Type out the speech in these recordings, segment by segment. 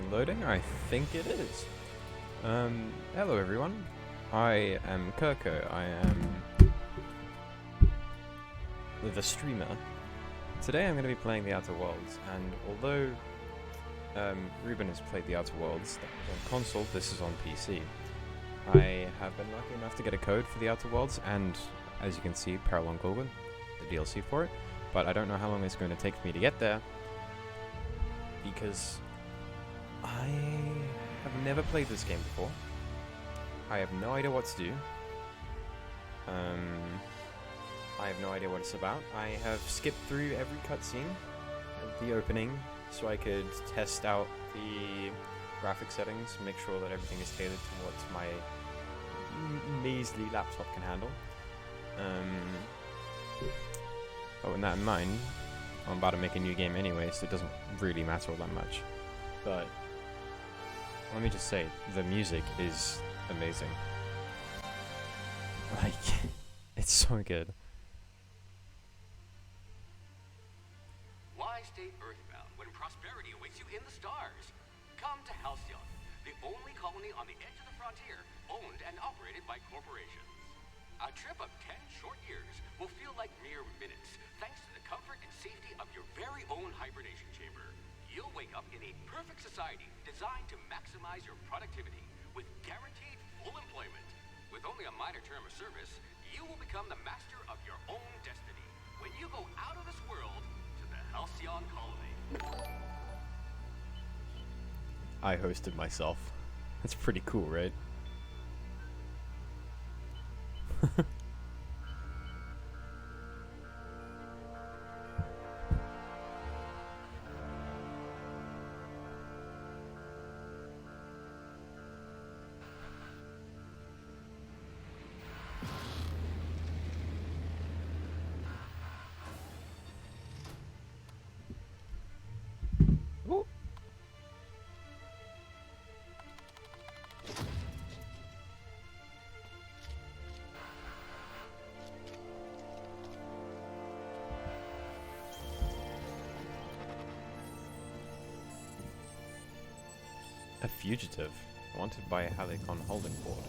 something loading? I think it is. Hello everyone. I am Kirko. I am the streamer. Today I'm going to be playing the Outer Worlds, and although Ruben has played the Outer Worlds, that was on console, this is on PC. I have been lucky enough to get a code for the Outer Worlds, and as you can see, Parallel Golden, the DLC for it, but I don't know how long it's going to take for me to get there, because I have never played this game before. I have no idea what to do. I have no idea what it's about. I have skipped through every cutscene at the opening so I could test out the graphic settings, make sure that everything is tailored to what my measly laptop can handle. But with that in mind, I'm about to make a new game anyway, so it doesn't really matter all that much. But let me just say, the music is amazing. Like, it's so good. Why stay earthbound when prosperity awaits you in the stars? Come to Halcyon, the only colony on the edge of the frontier, owned and operated by corporations. A trip of 10 short years will feel like mere minutes, thanks to the comfort and safety of your very own hibernation chamber. You'll wake up in a perfect society designed to maximize your productivity with guaranteed full employment. With only a minor term of service, you will become the master of your own destiny when you go out of this world to the Halcyon colony. I hosted myself. That's pretty cool, right? Ooh. A fugitive, wanted by a Halicon holding board.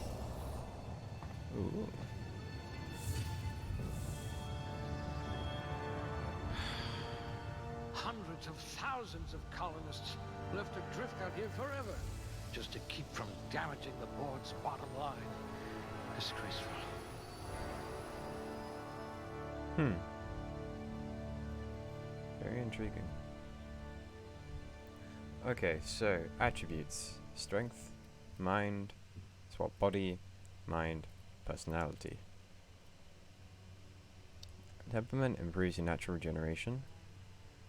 Ooh. Hundreds of thousands of colonists left adrift out here forever, just to keep from damaging the board's bottom line. Disgraceful. Very intriguing. Okay, so attributes: strength, mind, swap body, mind, personality. Temperament improves your natural regeneration.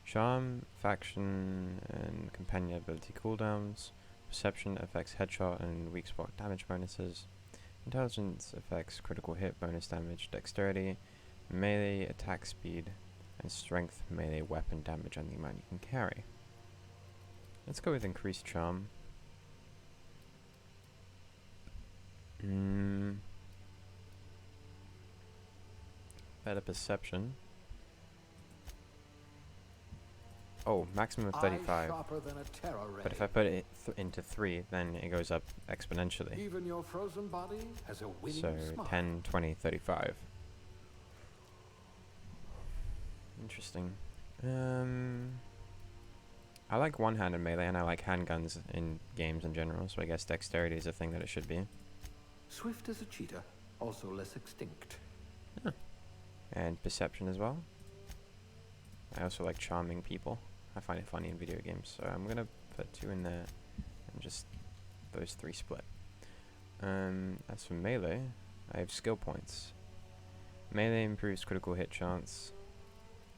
Charm, faction, and companion ability cooldowns. Perception affects headshot and weak spot damage bonuses. Intelligence affects critical hit bonus damage, dexterity, melee attack speed, and strength, melee weapon damage, and the amount you can carry. Let's go with increased charm. Better perception. Oh, maximum of 35. But if I put it into 3, then it goes up exponentially. Even your frozen body has a winning So smile. 10, 20, 35. Interesting. I like one-handed melee, and I like handguns in games in general, so I guess dexterity is a thing that it should be. Swift as a cheetah, also less extinct. And perception as well. I also like charming people. I find it funny in video games, so I'm gonna put 2 in there, and just those 3 split. As for melee, I have skill points. Melee improves critical hit chance.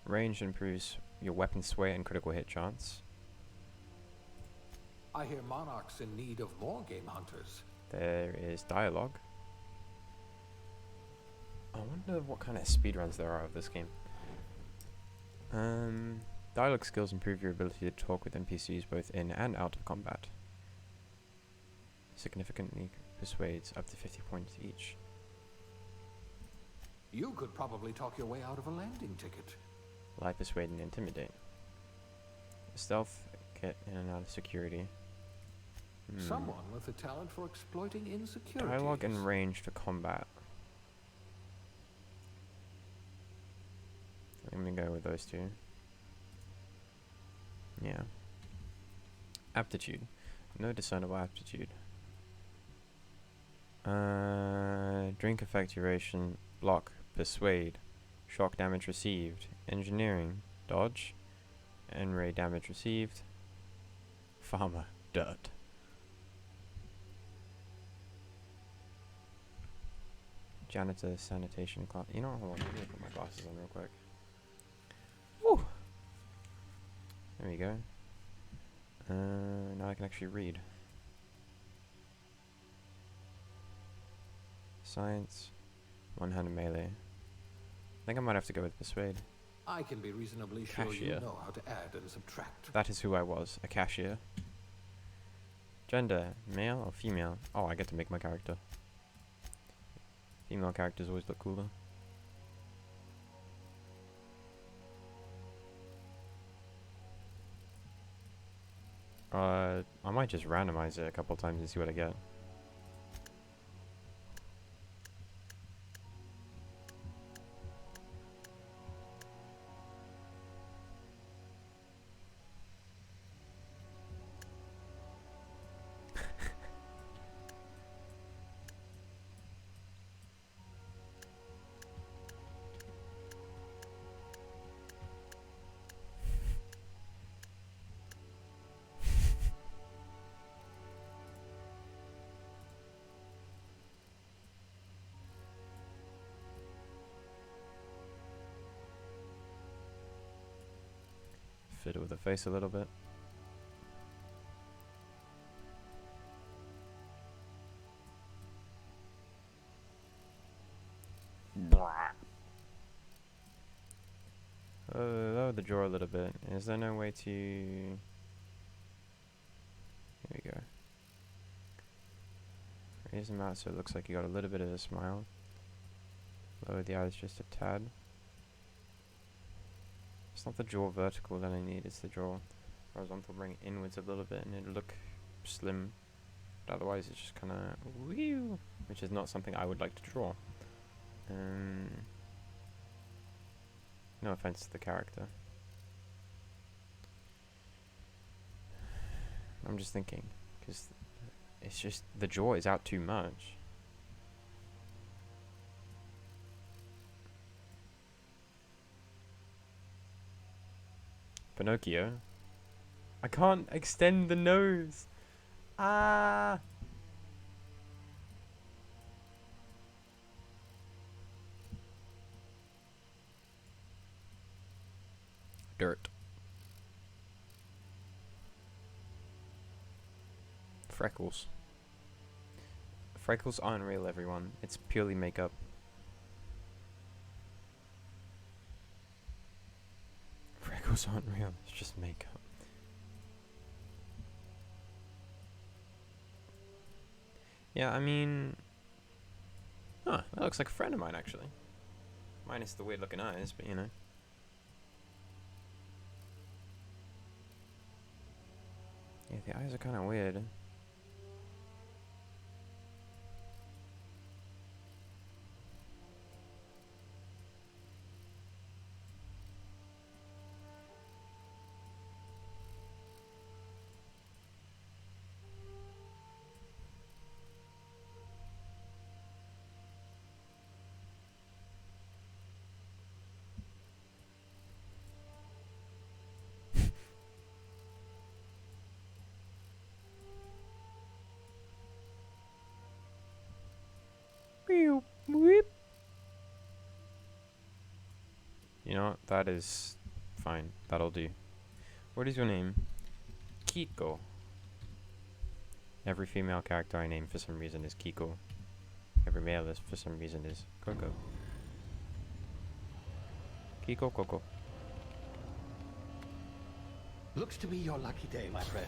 Range improves your weapon sway and critical hit chance. I hear Monarch's in need of more game hunters. There is dialogue. I wonder what kind of speedruns there are of this game. Dialogue skills improve your ability to talk with NPCs both in and out of combat. Significantly persuades up to 50 points each. You could probably talk your way out of a landing ticket. Lie, persuade, and intimidate. Stealth, get in and out of security. Someone with a talent for exploiting insecurities. Dialogue and range to combat. I'm gonna go with those two. Yeah. Aptitude. No discernible aptitude. Drink effect duration. Block. Persuade. Shock damage received. Engineering. Dodge. N-ray damage received. Farmer. Dirt. Janitor. Sanitation class. You know what? Hold on. Let me put my glasses on real quick. Woo! There we go. Now I can actually read. Science. One-handed melee. I think I might have to go with Persuade. I can be reasonably sure you Cashier. know how to add and subtract. That is who I was. A cashier. Gender. Male or female? Oh, I get to make my character. Female characters always look cooler. I might just randomize it a couple times and see what I get. Fiddle with the face a little bit. Lower the jaw a little bit. Is there no way to... Here we go. Raise them out so it looks like you got a little bit of a smile. Lower the eyes just a tad. It's not the jaw vertical that I need, it's the jaw horizontal. Bring it inwards a little bit and it'll look slim. But otherwise it's just kind of whew, which is not something I would like to draw. No offense to the character. I'm just thinking, because it's just, the jaw is out too much. Pinocchio. I can't extend the nose. Ah. Dirt. Freckles. Freckles aren't real, everyone. It's purely makeup. Freckles aren't real. It's just makeup. Yeah, I mean... Huh, that looks like a friend of mine, actually. Minus the weird looking eyes, but you know. Yeah, the eyes are kind of weird. You know what? That is fine. That'll do. What is your name? Kiko. Every female character I name for some reason is Kiko. Every male is for some reason is Coco. Kiko Coco. Looks to be your lucky day, my friend.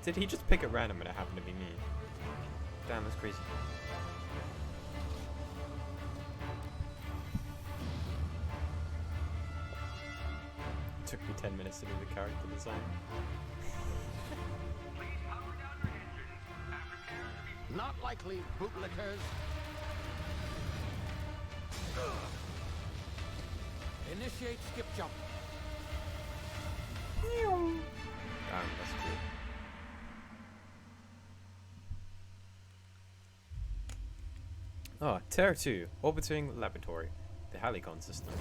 Did he just pick at random and it happened to be me? Damn, that's crazy. It took me 10 minutes to do the character design. Not likely, bootlickers. Initiate skip jump. That's cool. Oh, Terra 2, Orbiting Laboratory, the Halicon system.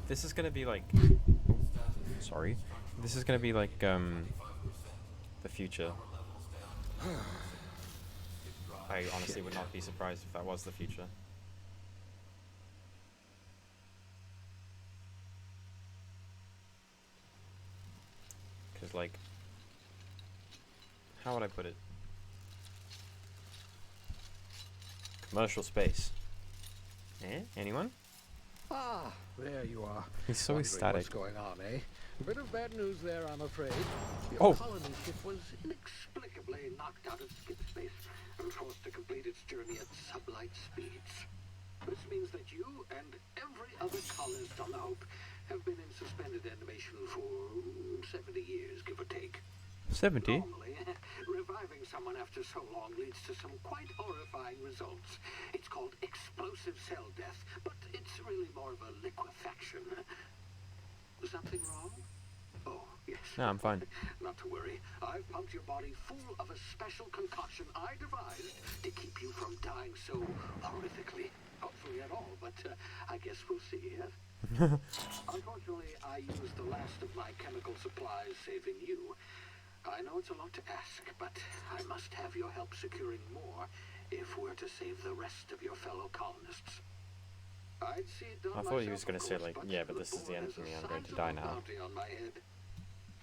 This is gonna be like... Sorry. This is gonna be like, the future. I honestly would not be surprised if that was the future. Because, like... How would I put it? Commercial space. Eh? Anyone? Ah, there you are. He's so Wondering ecstatic. What's going on, eh? A bit of bad news there, I'm afraid. Oh. Your colony ship was inexplicably knocked out of skip space and forced to complete its journey at sublight speeds. This means that you and every other colonist on the Hope have been in suspended animation for 70 years, give or take. 70? Normally, reviving someone after so long leads to some quite horrifying results. It's called explosive cell death, but it's really more of a liquefaction. Something wrong? Oh, yes. No, I'm fine. Not to worry. I've pumped your body full of a special concoction I devised to keep you from dying so horrifically. Hopefully at all, but I guess we'll see, yes? Unfortunately, I used the last of my chemical supplies saving you. I know it's a lot to ask, but I must have your help securing more if we're to save the rest of your fellow colonists. I'd see it done I thought he was myself, going of to say, course, like, but yeah, but this is the end for me, I'm going to die now. On my head.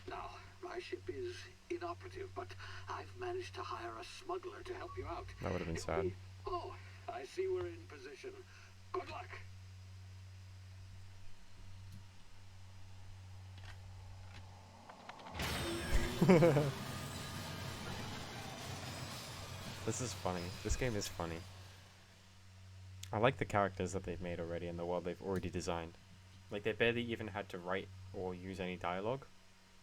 Now, my ship is inoperative, but I've managed to hire a smuggler to help you out. That would have been sad. Oh, I see we're in position. Good luck. This is funny. This game is funny. I like the characters that they've made already and the world they've already designed. Like, they barely even had to write or use any dialogue.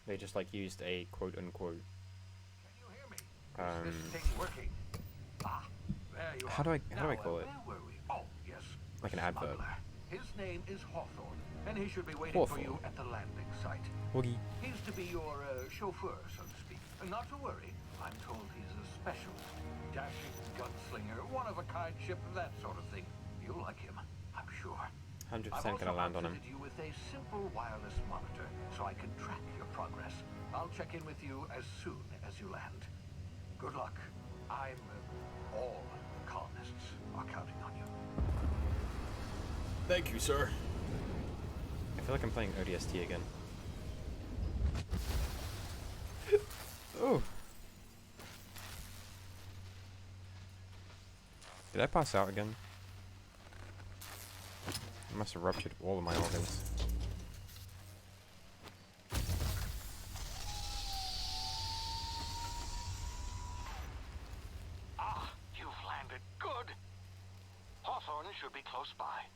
They just, like, used a quote-unquote... Can you hear me? Is this thing working? Ah, there you are. How do I call it? Where were we? Oh, yes. Like an adverb. Smuggler. His name is Hawthorne, and he should be waiting for you at the landing site. Woogie. He's to be your chauffeur, so to speak. Not to worry. I'm told he's a specialist. Dashing gunslinger, one-of-a-kind ship, that sort of thing. You'll like him, I'm sure. 100% I've gonna land on him. outfitted you with a simple wireless monitor, so I can track your progress. I'll check in with you as soon as you land. Good luck. All colonists are counting on you. Thank you, sir. I feel like I'm playing ODST again. Oh. Did I pass out again? I must have ruptured all of my organs. Ah, you've landed. Good. Hawthorne should be close by.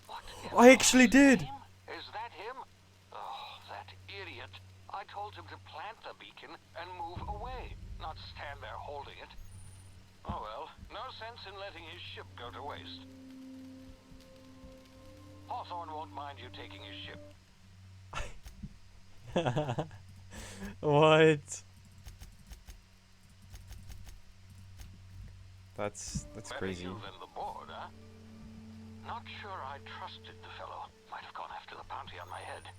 What? I actually did! Is that him? Oh, that idiot. I told him to plant the beacon and move away, not stand there holding it. Oh well, no sense in letting his ship go to waste. Hawthorne won't mind you taking his ship. What? That's Better crazy. you than the board, huh? Not sure I trusted the fellow. Might have gone after the bounty on my head.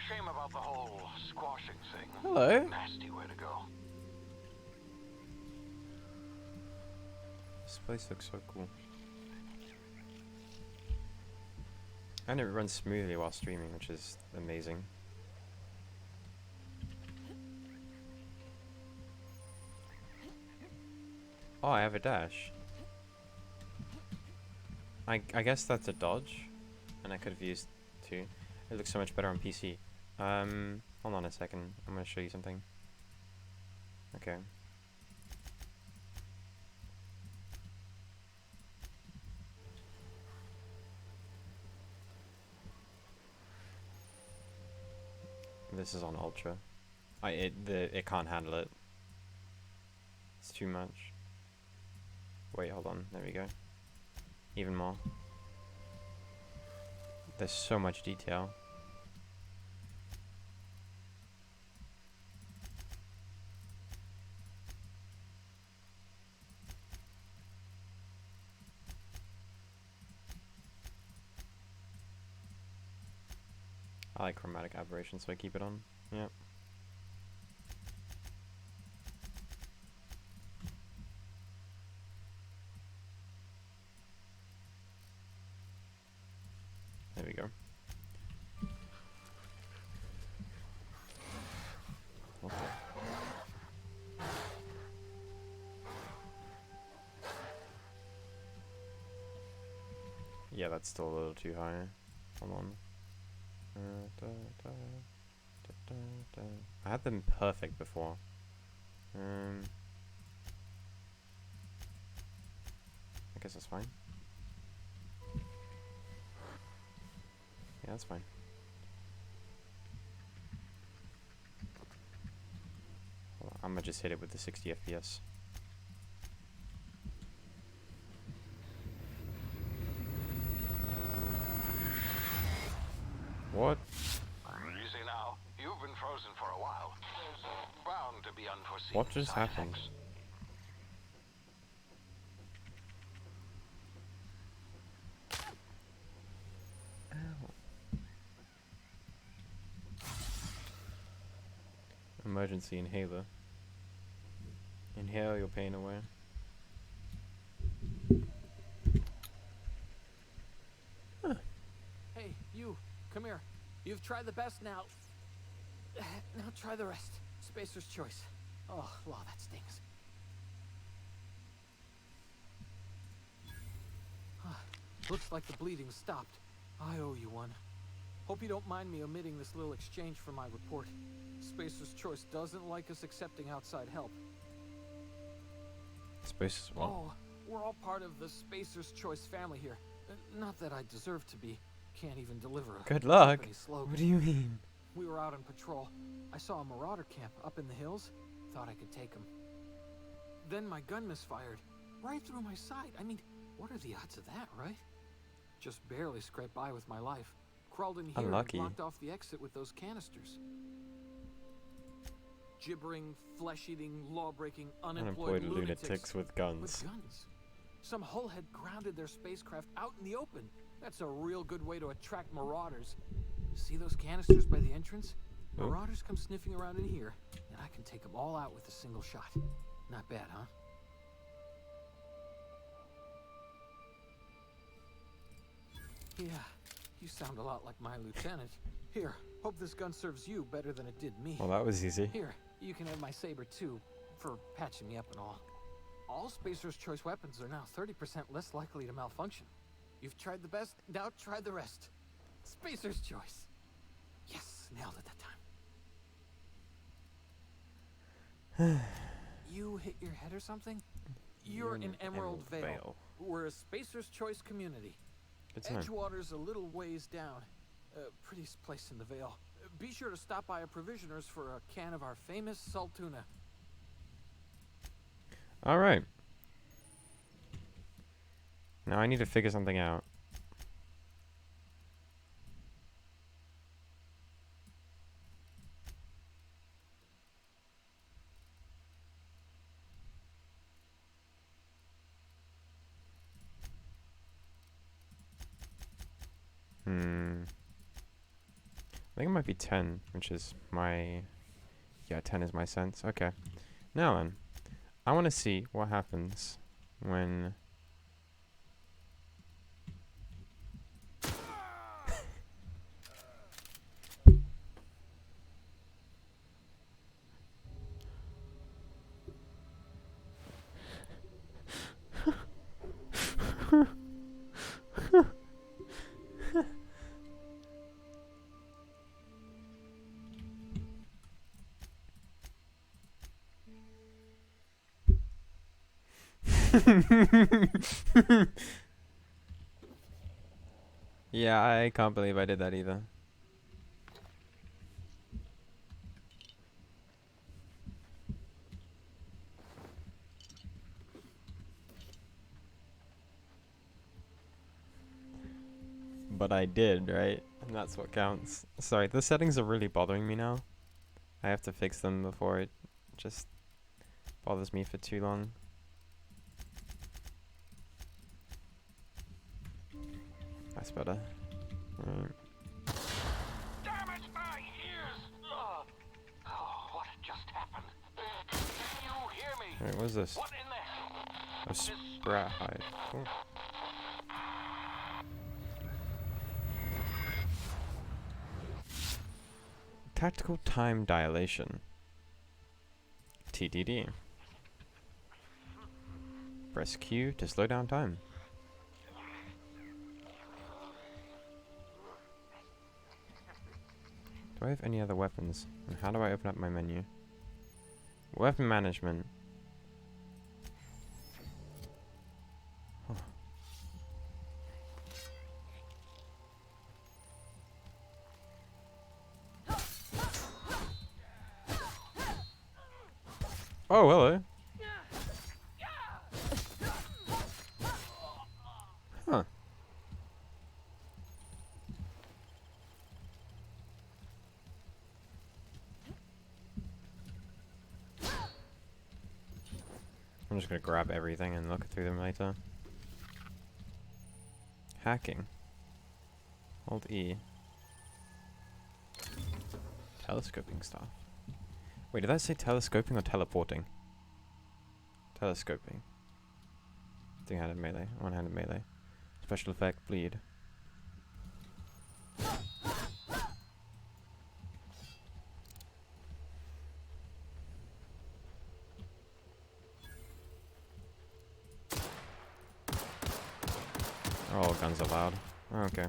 Shame about the whole squashing thing. Hello. Nasty way to go. This place looks so cool. And it runs smoothly while streaming, which is amazing. Oh, I have a dash. I guess that's a dodge, and I could have used two. It looks so much better on PC. Hold on a second. I'm gonna show you something. Okay. This is on ultra. It can't handle it. It's too much. Wait, hold on. There we go. Even more. There's so much detail. I like chromatic aberration, so I keep it on. Yep. There we go. Okay. Yeah, that's still a little too high. Hold on. I had them perfect before. I guess that's fine. Yeah, that's fine. Hold on, I'm gonna just hit it with the 60 FPS. What? Easy now. You've been frozen for a while. There's bound to be unforeseen What just side happened? effects. Emergency inhaler. Inhale your pain away. Hey, you, come here. You've tried the best now. Now try the rest. Spacer's choice. Oh, wow, that stings. Looks like the bleeding stopped. I owe you one. Hope you don't mind me omitting this little exchange from my report. Spacer's choice doesn't like us accepting outside help. Space as well. Oh, we're all part of the Spacer's Choice family here. Not that I deserve to be. Can't even deliver a Good luck. company slogan. What do you mean? We were out on patrol. I saw a marauder camp up in the hills. Thought I could take him. Then my gun misfired. Right through my side. I mean, what are the odds of that, right? Just barely scraped by with my life. Crawled in here Unlucky. and blocked off the exit with those canisters. Gibbering, flesh-eating, law-breaking, unemployed lunatics with with guns. guns. Some hull had grounded their spacecraft out in the open. That's a real good way to attract marauders. See those canisters by the entrance? Oh. Marauders come sniffing around in here, and I can take them all out with a single shot. Not bad, huh? Yeah, you sound a lot like my lieutenant. Here, hope this gun serves you better than it did me. Well, that was easy. Here, you can have my saber too, for patching me up and all. All Spacer's Choice weapons are now 30% less likely to malfunction. You've tried the best, now try the rest. Spacer's Choice. Yes, nailed it that time. You hit your head or something? You're in Emerald Vale. We're a Spacer's Choice community. Good time. Edgewater's a little ways down. Prettiest place in the Vale. Be sure to stop by a provisioner's for a can of our famous salt tuna. Alright. Now I need to figure something out. I think it might be 10, which is my... Yeah, 10 is my sense. Okay. Now then, I want to see what happens when... Yeah, I can't believe I did that either. But I did, right? And that's what counts. Sorry, the settings are really bothering me now. I have to fix them before it just bothers me for too long. That's better. Right. Damn it, my ears! Oh, what just happened? Can you hear me? Wait, what is this? What in the... A sprat hide. Cool. Tactical time dilation. TDD. Press Q to slow down time. Do I have any other weapons? And how do I open up my menu? Weapon management. Huh. Oh, hello. Huh. I'm just gonna grab everything and look through them later. Hacking. Hold E. Telescoping stuff. Wait, did that say telescoping or teleporting? Telescoping. Two-handed melee. One-handed melee. Special effect, bleed. Oh, all guns are loud. Oh, okay.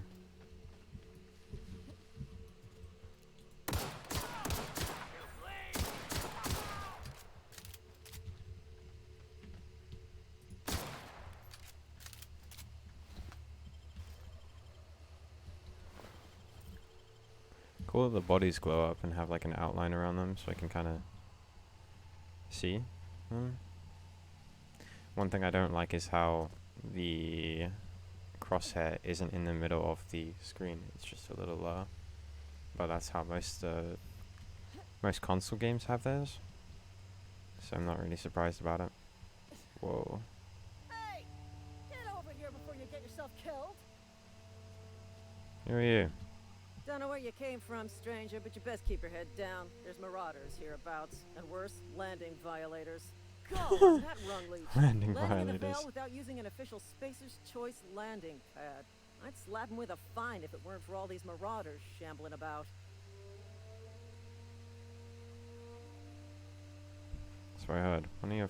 Cool that the bodies glow up and have like an outline around them so I can kind of see them. One thing I don't like is how the crosshair isn't in the middle of the screen. It's just a little lower. But that's how most console games have theirs. So I'm not really surprised about it. Whoa. Hey! Get over here before you get yourself killed! Who are you? Don't know where you came from, stranger, but you best keep your head down. There's marauders hereabouts, and worse, landing violators. God, that rung leech. Landing Landing in a violators. veil without using an official Spacer's Choice landing pad. I'd slap him with a fine if it weren't for all these marauders shambling about. That's what I heard. One of your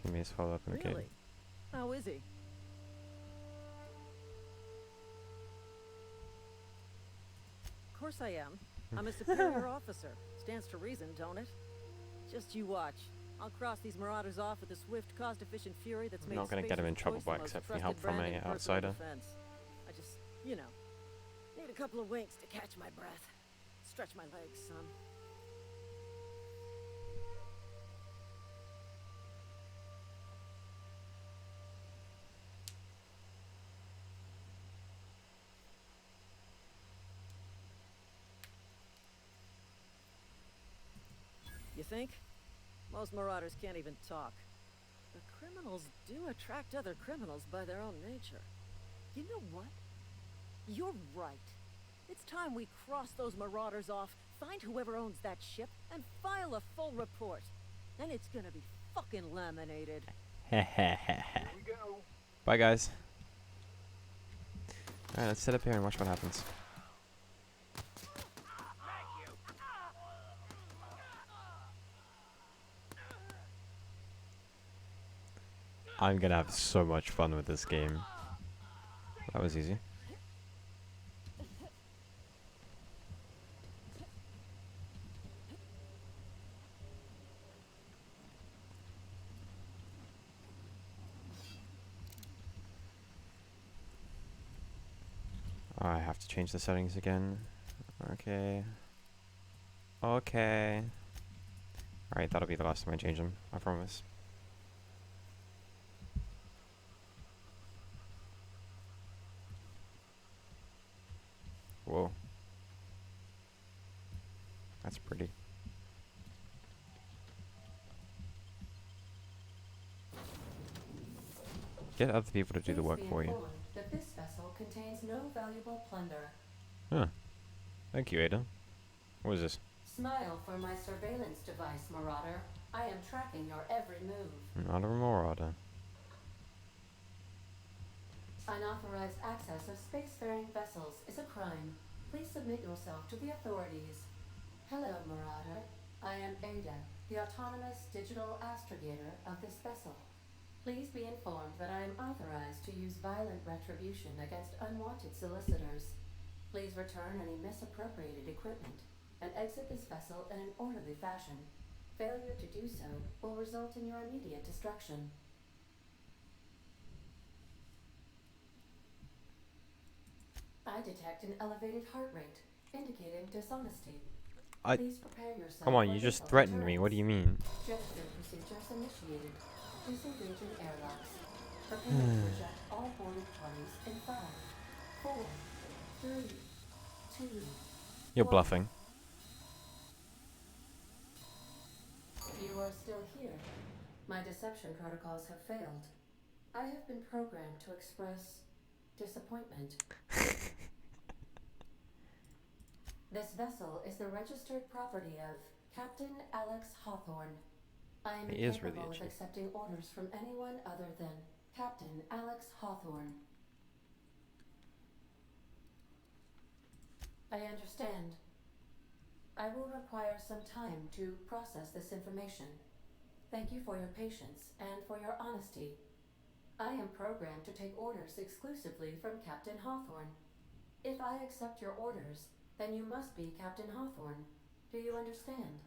teammates followed up in the cave. Really? How is he? Of course I am. I'm a superior officer. Stands to reason, don't it? Just you watch. I'll cross these marauders off with a swift, cost-efficient fury that's made Not gonna get him in Spacer's trouble Choice by the most accepting trusted help from brand in an personal outsider. defense. I just, you know, need a couple of winks to catch my breath. Stretch my legs, son. You think? Most marauders can't even talk. But criminals do attract other criminals by their own nature. You know what? You're right. It's time we cross those marauders off, find whoever owns that ship, and file a full report. Then it's gonna be fucking laminated. Bye, guys. Alright, let's sit up here and watch what happens. I'm gonna have so much fun with this game. That was easy. Oh, I have to change the settings again. Okay. Okay. Alright, that'll be the last time I change them. I promise. That's pretty. Get other people to do the work for you. That this vessel contains no valuable plunder. Huh. Thank you, Ada. What is this? Smile for my surveillance device, Marauder. I am tracking your every move. Not a marauder. Unauthorized access of spacefaring vessels is a crime. Please submit yourself to the authorities. Hello, Marauder. I am Ada, the autonomous digital astrogator of this vessel. Please be informed that I am authorized to use violent retribution against unwanted solicitors. Please return any misappropriated equipment and exit this vessel in an orderly fashion. Failure to do so will result in your immediate destruction. I detect an elevated heart rate, indicating dishonesty. Please prepare yourself. Come on, you just threatened me. What do you mean? Gesture procedures initiated. Disengaging airlocks. Prepare to eject all boarding parties in 5, 4, 3, 2. You're 1. bluffing. You are still here. My deception protocols have failed. I have been programmed to express disappointment. This vessel is the registered property of Captain Alex Hawthorne. I am He is really incapable of itchy. accepting orders from anyone other than Captain Alex Hawthorne. I understand. I will require some time to process this information. Thank you for your patience and for your honesty. I am programmed to take orders exclusively from Captain Hawthorne. If I accept your orders, then you must be Captain Hawthorne. Do you understand?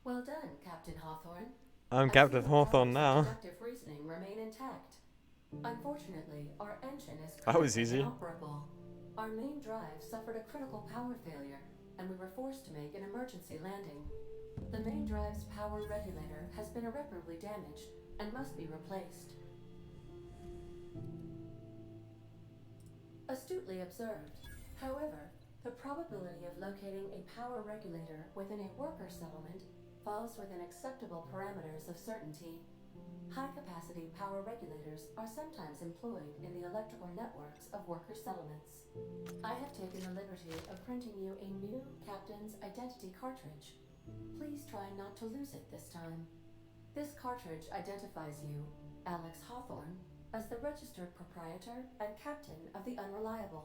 Well done, Captain Hawthorne. I'm I Captain see the Hawthorne powers of now. deductive reasoning remain intact. Unfortunately, our engine is That was currently easy. inoperable. Our main drive suffered a critical power failure, and we were forced to make an emergency landing. The main drive's power regulator has been irreparably damaged and must be replaced. Astutely observed. However, the probability of locating a power regulator within a worker settlement falls within acceptable parameters of certainty. High-capacity power regulators are sometimes employed in the electrical networks of worker settlements. I have taken the liberty of printing you a new Captain's Identity cartridge. Please try not to lose it this time. This cartridge identifies you, Alex Hawthorne, as the registered proprietor and captain of the Unreliable.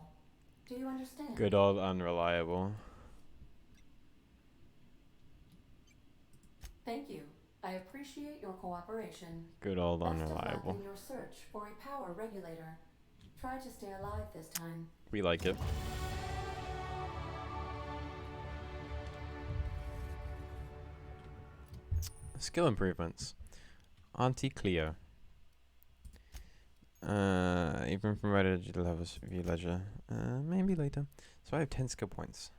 Do you understand? Good old Unreliable. Thank you. I appreciate your cooperation. Good old Best of luck Unreliable. in your search for a power regulator. Try to stay alive this time. We like it. Skill improvements. Auntie Cleo. Even promoted to levels view ledger. Maybe later. So I have 10 skill points.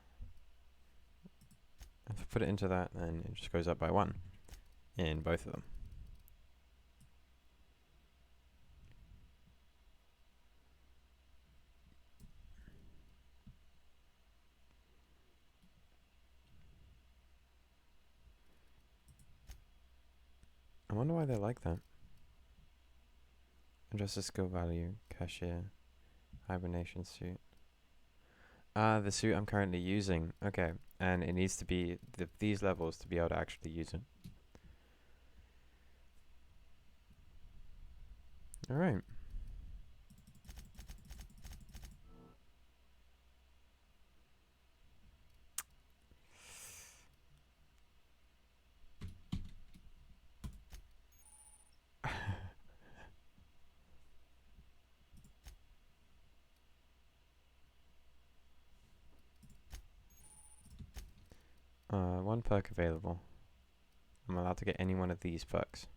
If I put it into that, then it just goes up by 1 in both of them. I wonder why they're like that. Adjust the skill value, cashier, hibernation suit. The suit I'm currently using. Okay, and it needs to be these levels to be able to actually use it. Alright. One perk available. I'm allowed to get any one of these perks.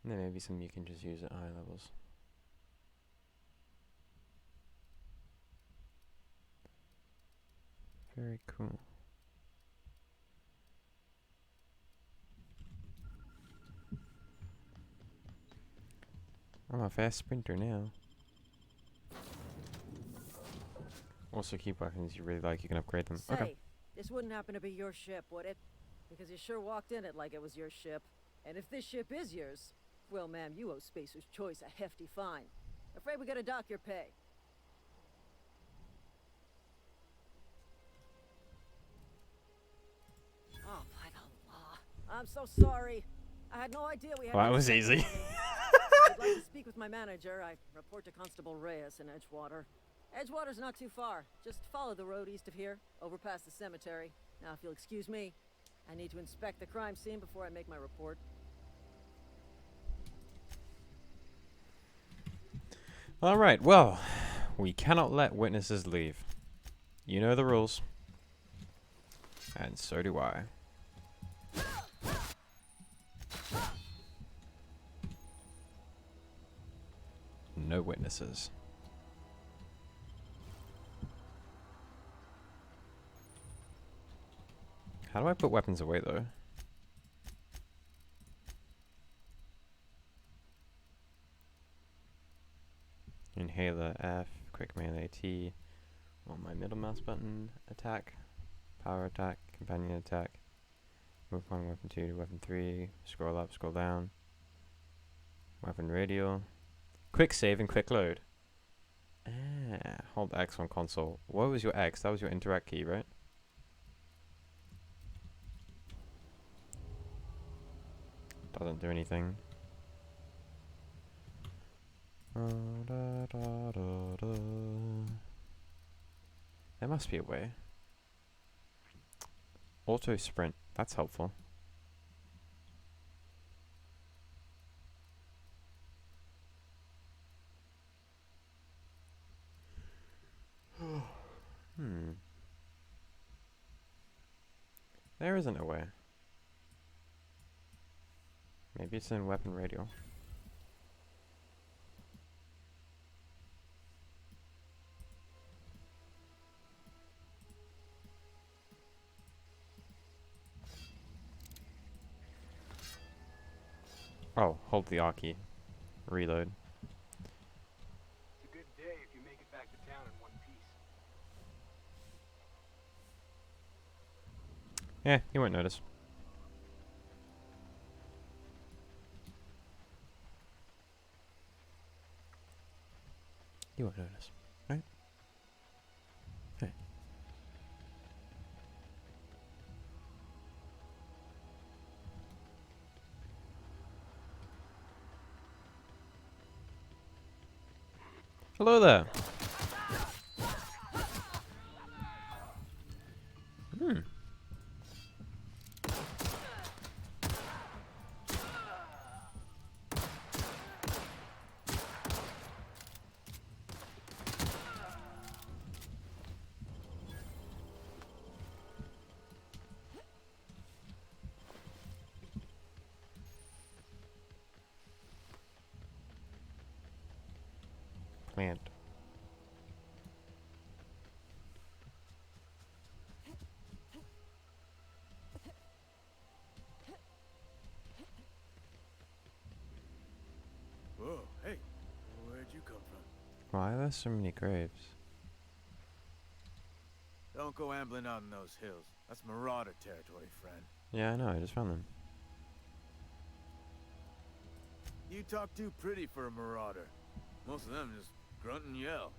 And then maybe some you can just use at high levels. Very cool. I'm a fast sprinter now. Also, keep weapons you really like. You can upgrade them. Say, Okay. this wouldn't happen to be your ship, would it? Because you sure walked in it like it was your ship. And if this ship is yours, well, ma'am, you owe Spacer's Choice a hefty fine. Afraid we gotta dock your pay. Oh, by the law. I'm so sorry. I had no idea we had... Well, that was easy. I'd like to speak with my manager. I report to Constable Reyes in Edgewater. Edgewater's not too far. Just follow the road east of here, over past the cemetery. Now, if you'll excuse me, I need to inspect the crime scene before I make my report. Alright, well, we cannot let witnesses leave. You know the rules. And so do I. No witnesses. How do I put weapons away, though? Inhaler F, quick melee T, on my middle mouse button, attack, power attack, companion attack, move 1, weapon 2 to weapon 3, scroll up, scroll down, weapon radial, quick save and quick load. Ah, hold X on console. What was your X? That was your interact key, right? Doesn't do anything. There must be a way. Auto sprint. That's helpful. There isn't a way. Maybe it's in weapon radio. Oh, hold the R key. Reload. It's a good day if you make it back to town in one piece. Yeah, you won't notice. You won't notice, right? Hey. Hello there. Plant. Whoa, hey, where'd you come from? Why are there so many graves? Don't go ambling out in those hills. That's marauder territory, friend. Yeah, I know, I just found them. You talk too pretty for a marauder. Most of them just grunt and yell.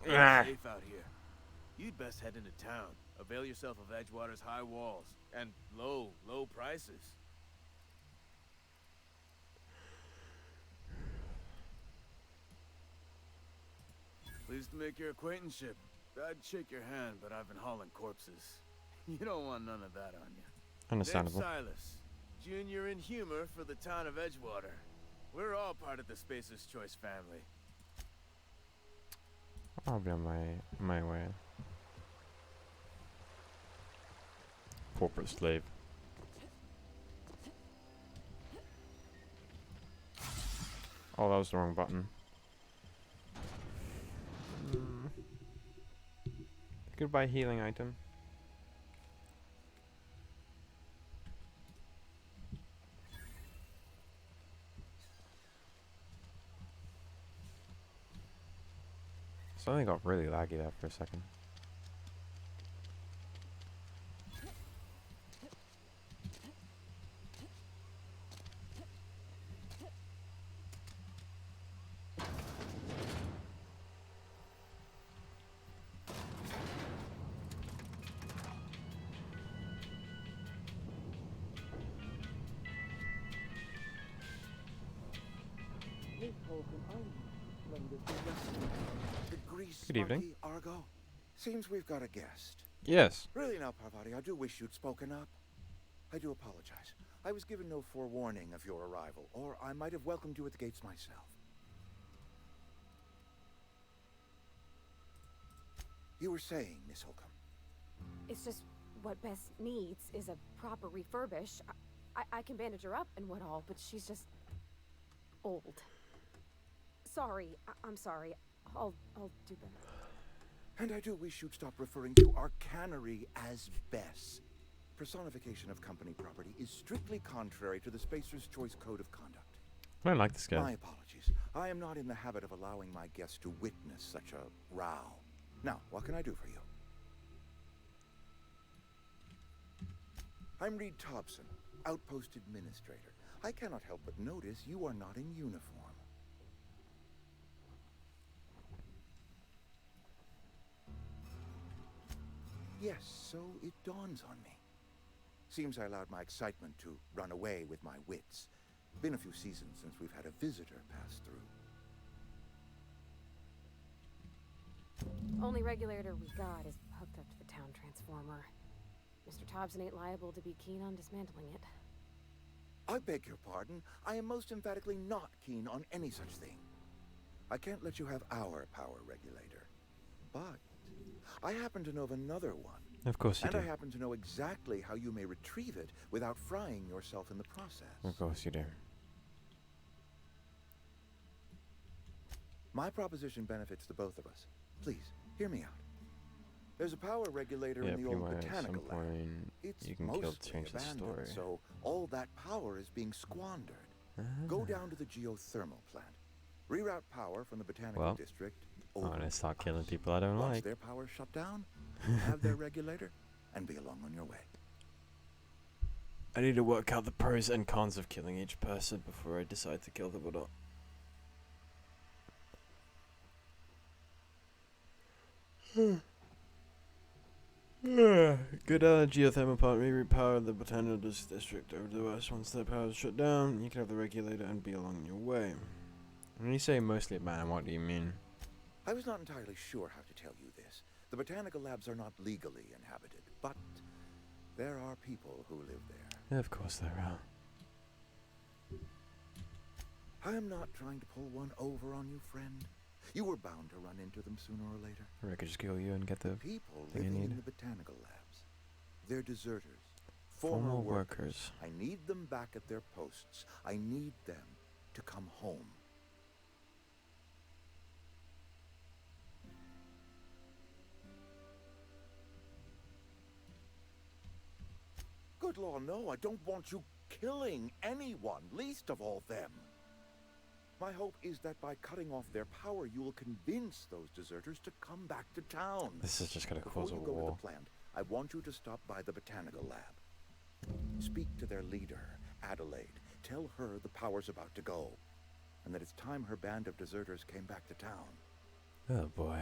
It's Ah. safe out here. You'd best head into town. Avail yourself of Edgewater's high walls and low prices. Pleased to make your acquaintanceship. I'd shake your hand, but I've been hauling corpses. You don't want none of that on you. Understandable. Name's Silas, junior in humor for the town of Edgewater. We're all part of the Spacer's Choice family. I'll be on my way. Corporate slave. Oh, that was the wrong button. Goodbye, healing item. Something got really laggy there for a second. The grease Good evening. monkey, Argo? Seems we've got a guest. Yes. Really now, Parvati, I do wish you'd spoken up. I do apologize. I was given no forewarning of your arrival, or I might have welcomed you at the gates myself. You were saying, Miss Holcomb. It's just what Bess needs is a proper refurbish. I can bandage her up and what all, but she's just old. Sorry, I'm sorry. I'll do better. And I do wish you'd stop referring to our cannery as Bess. Personification of company property is strictly contrary to the Spacer's Choice Code of Conduct. I don't like this guy. My apologies. I am not in the habit of allowing my guests to witness such a row. Now, what can I do for you? I'm Reed Thompson, Outpost Administrator. I cannot help but notice you are not in uniform. Yes, so it dawns on me. Seems I allowed my excitement to run away with my wits. Been a few seasons since we've had a visitor pass through. Only regulator we got is hooked up to the town transformer. Mr. Thompson ain't liable to be keen on dismantling it. I beg your pardon. I am most emphatically not keen on any such thing. I can't let you have our power regulator. But I happen to know of another one. Of course you And do. I happen to know exactly how you may retrieve it without frying yourself in the process. Of course you do. My proposition benefits the both of us. Please, hear me out. There's a power regulator Yeah, in the pretty old much at some botanical lab. point It's you can mostly change the abandoned, story. so all that power is being squandered. Go down to the geothermal plant. Reroute power from the botanical district over I'm gonna start to killing us. people I don't Once like. their power shut down, have their regulator, and be along on your way. I need to work out the pros and cons of killing each person before I decide to kill them or not. Go down to geothermal plant, repower the botanical district over to the west. Once that power is shut down, you can have the regulator and be along your way. When you say mostly abandoned, what do you mean? I was not entirely sure how to tell you this. The botanical labs are not legally inhabited, but there are people who live there. Of course there are. I am not trying to pull one over on you, friend. You were bound to run into them sooner or later. Or I could just kill you and get the People thing you living need. in the botanical labs. They're deserters. Former Former workers. I need them back at their posts. I need them to come home. Good Lord, no, I don't want you killing anyone, least of all them. My hope is that by cutting off their power, you will convince those deserters to come back to town. This is just gonna Before cause a you go to war. the plant, I want you to stop by the botanical lab. Speak to their leader, Adelaide. Tell her the power's about to go, and that it's time her band of deserters came back to town. Oh boy.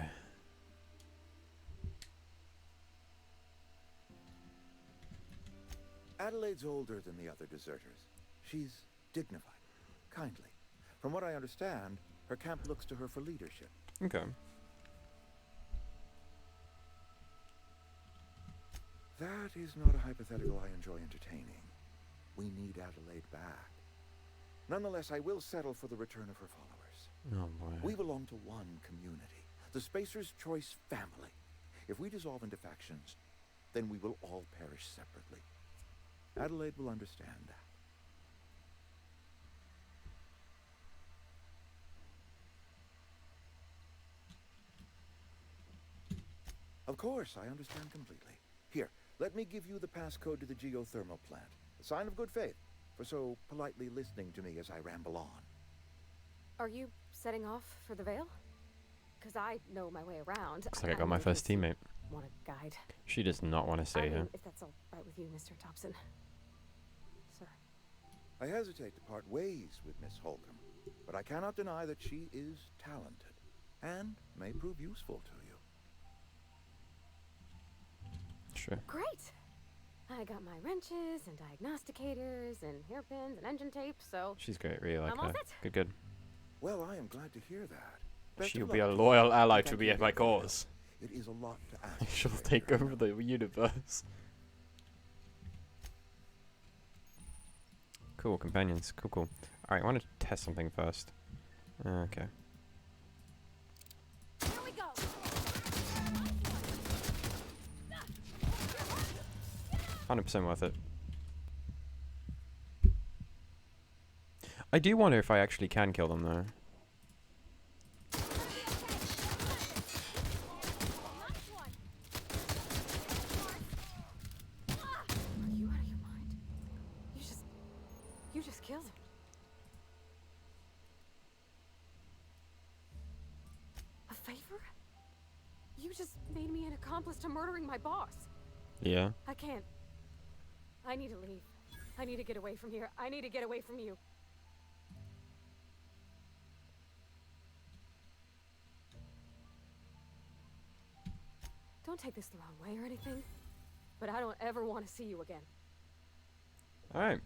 Adelaide's older than the other deserters. She's dignified, kindly. From what I understand, her camp looks to her for leadership. Okay. That is not a hypothetical I enjoy entertaining. We need Adelaide back. Nonetheless, I will settle for the return of her followers. Oh boy. We belong to one community, the Spacer's Choice family. If we dissolve into factions, then we will all perish separately. Adelaide will understand that. Of course, I understand completely. Here, let me give you the passcode to the geothermal plant. A sign of good faith for so politely listening to me as I ramble on. Are you setting off for the Vale? because I know my way around. Looks like I got my first teammate. Want a guide? She does not want to stay here. If that's all right with you, Mr. Thompson. Sir. I hesitate to part ways with Miss Holcomb, but I cannot deny that she is talented and may prove useful to you. Sure. Great. I got my wrenches and diagnosticators and hairpins and engine tape, so She's great, really like I'm all her. set. Good, good. Well, I am glad to hear that. Best She'll of be a luck. loyal ally to Thank be you at my again for your cause. help. It is a lot to ask. She'll stranger. take over the universe. Cool, companions. Cool, cool. Alright, I want to test something first. Okay. here we go. 100% worth it. I do wonder if I actually can kill them though. Are you out of your mind? You just killed him. A favor? You just made me an accomplice to murdering my boss. Yeah. I can't. I need to leave. I need to get away from here. I need to get away from you. Don't take this the wrong way or anything, but I don't ever want to see you again. Alright.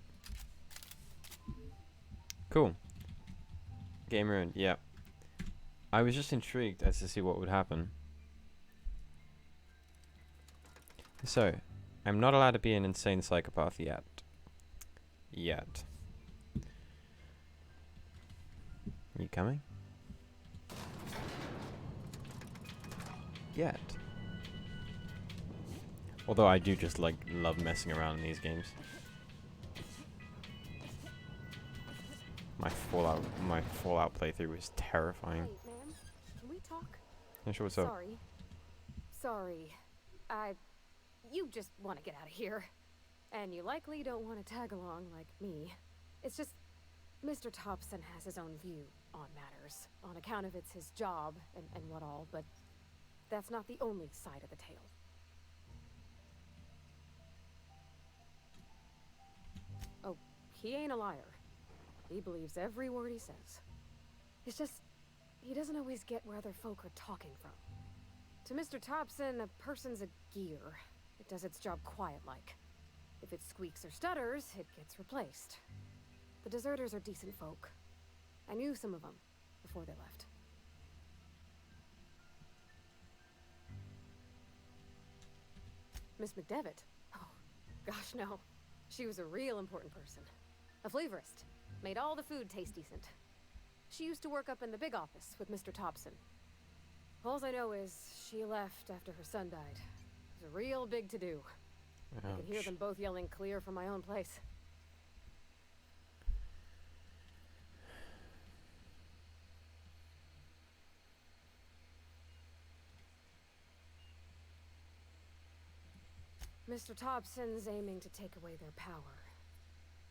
Cool. Game ruined, yeah. I was just intrigued as to see what would happen. So, I'm not allowed to be an insane psychopath yet. Yet. Are you coming? Yet. Although I do just like love messing around in these games. My Fallout playthrough was terrifying. Hey, ma'am, can we talk? Yeah, sure, what's up? Sorry. You just want to get out of here. And you likely don't want to tag along like me. It's just, Mr. Thompson has his own view on matters, on account of it's his job and what all, but that's not the only side of the tale. Oh, he ain't a liar. He believes every word he says. It's just, he doesn't always get where other folk are talking from. To Mr. Thompson, a person's a gear. It does its job quiet-like. If it squeaks or stutters, it gets replaced. The deserters are decent folk. I knew some of them before they left. Miss McDevitt? Oh, gosh, no. She was a real important person. A flavorist. Made all the food taste decent. She used to work up in the big office with Mr. Thompson. All I know is she left after her son died. It was a real big to-do. I could hear them both yelling clear from my own place. Mr. Thompson's aiming to take away their power.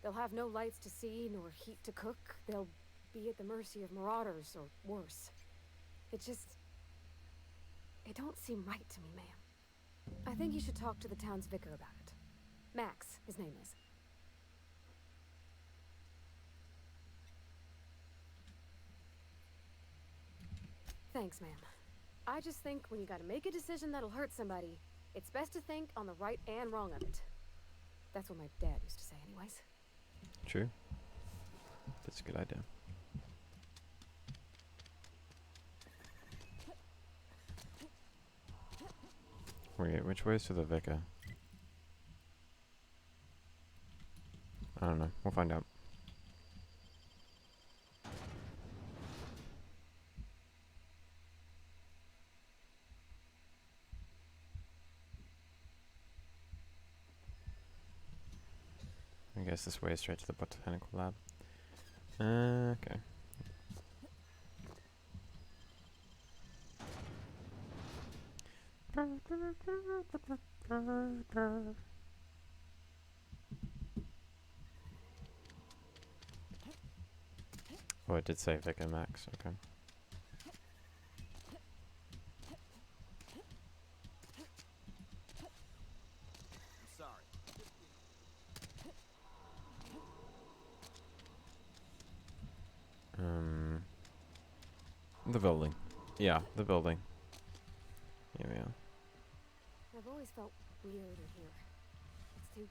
They'll have no lights to see, nor heat to cook. They'll be at the mercy of marauders, or worse. It don't seem right to me, ma'am. I think you should talk to the town's vicar about it. Max, his name is. Thanks, ma'am. I just think when you gotta make a decision that'll hurt somebody, it's best to think on the right and wrong of it. That's what my dad used to say anyways. True. That's a good idea. Wait, which way is to the vicar? I don't know. We'll find out. I guess this way is straight to the botanical lab. Okay. Oh, it did say Vicar Max, okay. The building. Yeah, the building. Here we are. I've always felt weird in here. It's too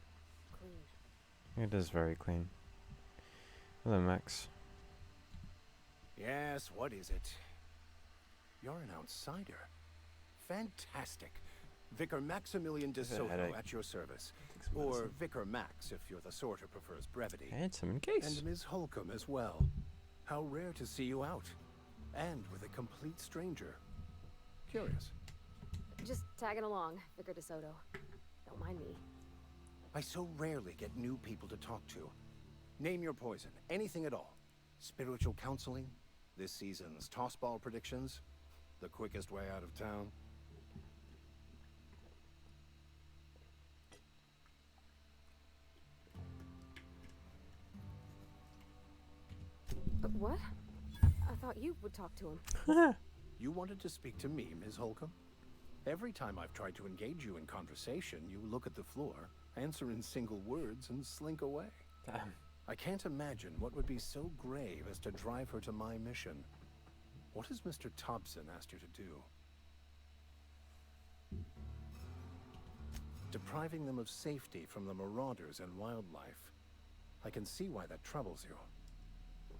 clean. It is very clean. Hello, Max. Yes, what is it? You're an outsider. Fantastic. Vicar Maximilian de Bit of a Soto headache. at your service. Take some Or medicine. Vicar Max if you're the sort who prefers brevity. Handsome in case. And Ms. Holcomb as well. How rare to see you out. And with a complete stranger. Curious. Just tagging along, Vicar DeSoto. Don't mind me. I so rarely get new people to talk to. Name your poison, anything at all. Spiritual counseling, this season's tossball predictions, the quickest way out of town. What? I thought you would talk to him. You wanted to speak to me, Ms. Holcomb? Every time I've tried to engage you in conversation, you look at the floor, answer in single words, and slink away. I can't imagine what would be so grave as to drive her to my mission. What has Mr. Thompson asked you to do? Depriving them of safety from the marauders and wildlife. I can see why that troubles you.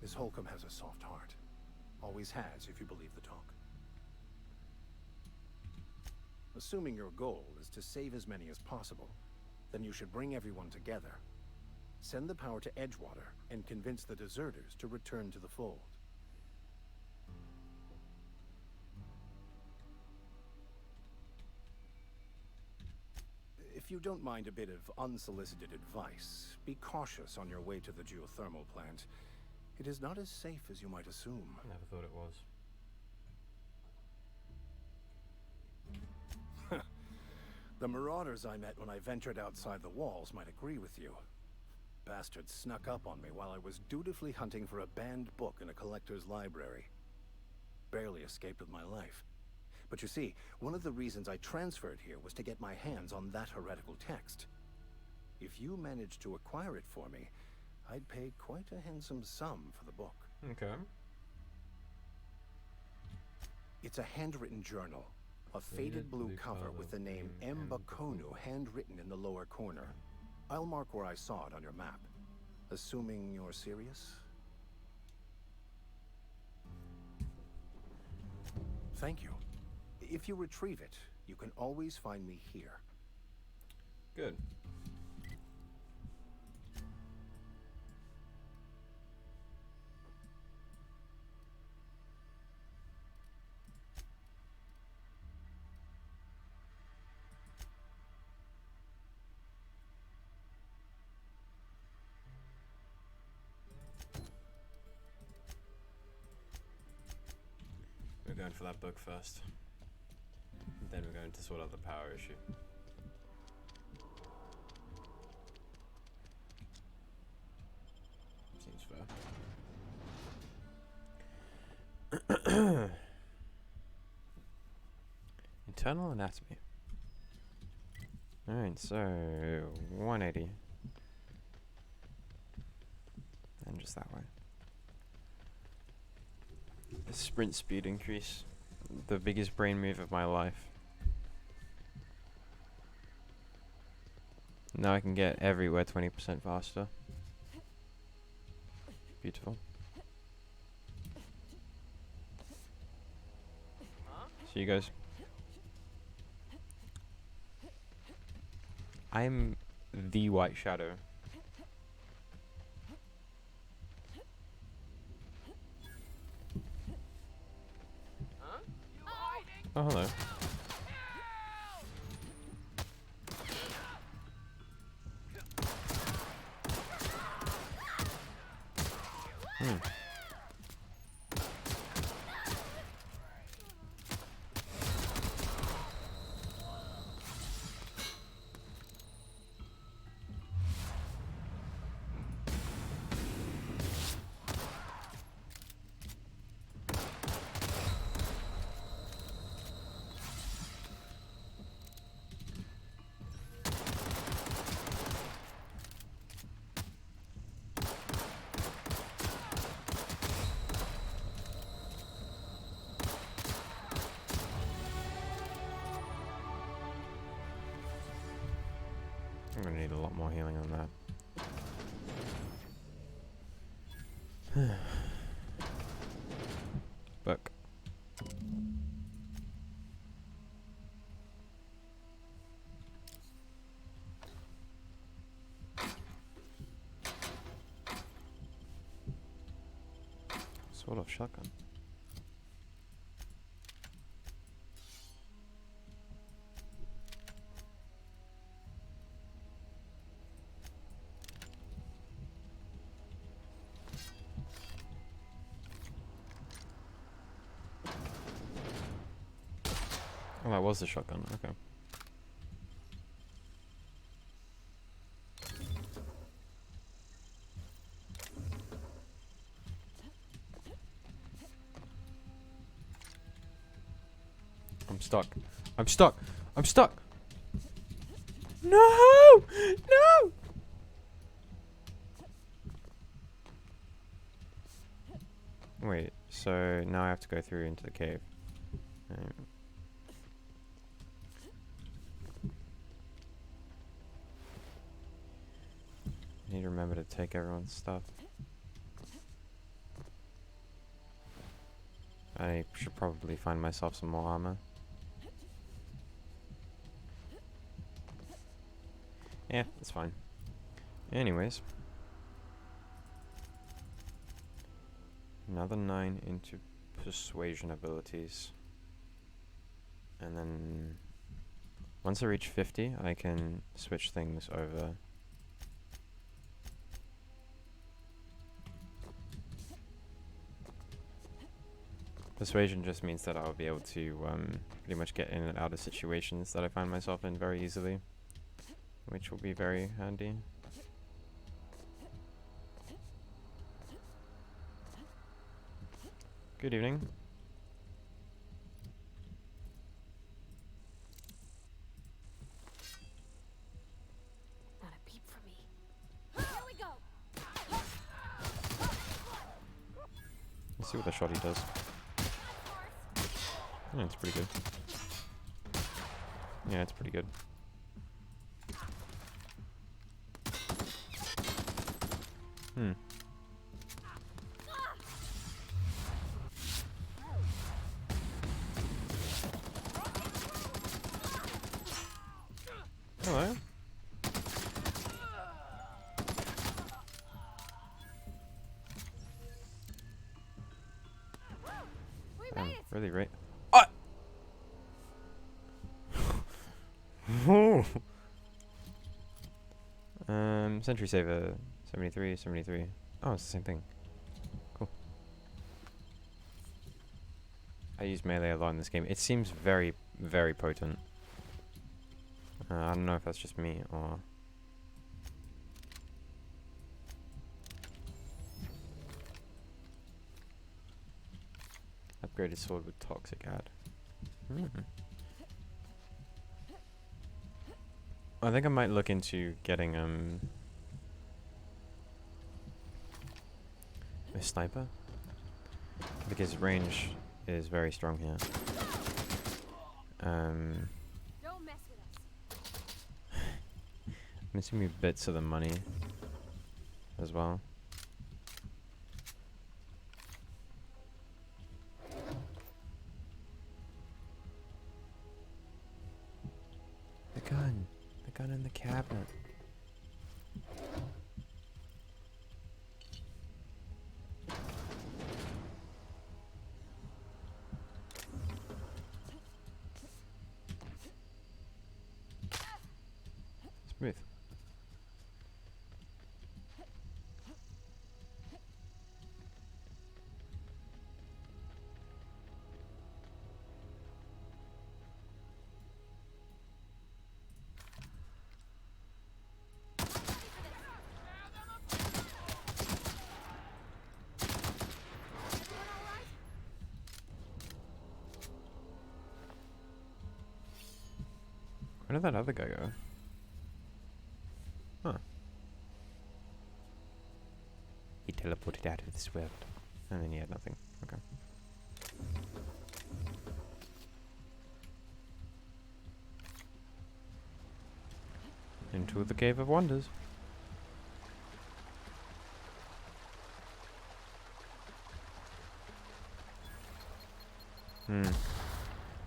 Miss Holcomb has a soft heart. Always has, if you believe the talk. Assuming your goal is to save as many as possible, then you should bring everyone together. Send the power to Edgewater and convince the deserters to return to the fold. If you don't mind a bit of unsolicited advice, be cautious on your way to the geothermal plant. It is not as safe as you might assume. Never thought it was. The marauders I met when I ventured outside the walls might agree with you. Bastards snuck up on me while I was dutifully hunting for a banned book in a collector's library. Barely escaped with my life. But you see, one of the reasons I transferred here was to get my hands on that heretical text. If you managed to acquire it for me, I'd pay quite a handsome sum for the book. Okay. It's a handwritten journal. A faded blue cover with the name M. Bakonu handwritten in the lower corner. I'll mark where I saw it on your map. Assuming you're serious? Thank you. If you retrieve it, you can always find me here. Good. We're going for that book first. Then we're going to sort out the power issue. Seems fair. Internal anatomy. Alright, so 180. And just that way. The sprint speed increase. The biggest brain move of my life. Now I can get everywhere 20% faster. Beautiful. See you guys. I'm the White Shadow. Oh, hello. I'm gonna need a lot more healing than that. Book. Sort of shotgun. Oh, that was the shotgun. Okay. I'm stuck. I'm stuck. I'm stuck. No! No! Wait, so now I have to go through into the cave. Need to remember to take everyone's stuff. I should probably find myself some more armor. Yeah, that's fine. Anyways. Another 9 into persuasion abilities. And then once I reach 50, I can switch things over. Persuasion just means that I'll be able to pretty much get in and out of situations that I find myself in very easily, which will be very handy. Good evening. Not a peep from me. Here we go. Let's see what the shotty does. Yeah, it's pretty good. Yeah, it's pretty good. Hello. Really right. Sentry saver 73, 73. Oh, it's the same thing. Cool. I use melee a lot in this game. It seems very, very potent. I don't know if that's just me or... Upgraded sword with toxic add. I think I might look into getting a sniper, because range is very strong here. Don't mess with us. Missing me bits of the money as well. The gun in the cabinet. Smooth. Where did that other guy go? Huh. He teleported out of this world. And then he had nothing. Okay. Into the Cave of Wonders.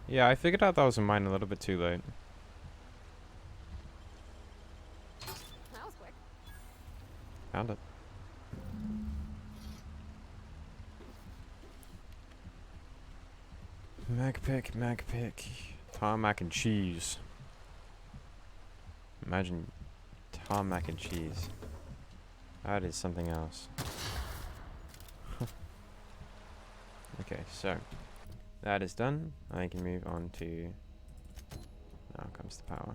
Yeah, I figured out that was a mine a little bit too late. That was quick. Found it. Mag pick. Tarmac and cheese. Imagine tarmac and cheese. That is something else. Okay, so that is done. I can move on to. Now comes the power.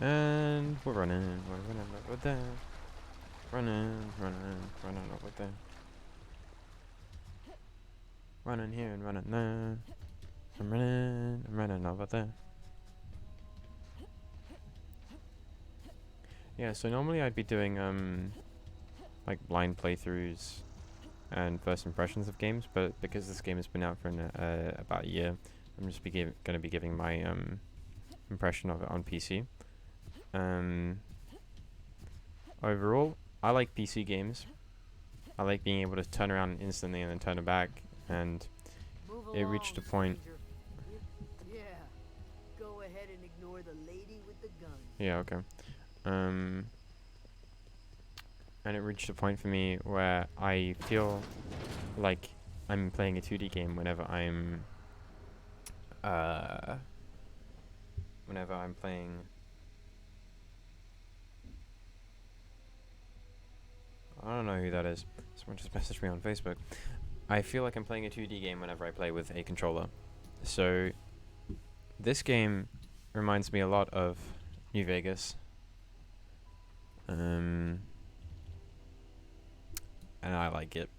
And we're running over there. Running over there. Running here and running there. I'm running over there. Yeah, so normally I'd be doing like blind playthroughs and first impressions of games, but because this game has been out for about a year, I'm just gonna be giving my impression of it on PC. Overall, I like PC games. I like being able to turn around instantly and then turn it back, and it reached a point. Yeah, go ahead and ignore the lady with the gun. Yeah, okay. And it reached a point for me where I feel like I'm playing a 2D game whenever I'm playing. I don't know who that is. Someone just messaged me on Facebook. I feel like I'm playing a 2D game whenever I play with a controller. So this game reminds me a lot of New Vegas. And I like it.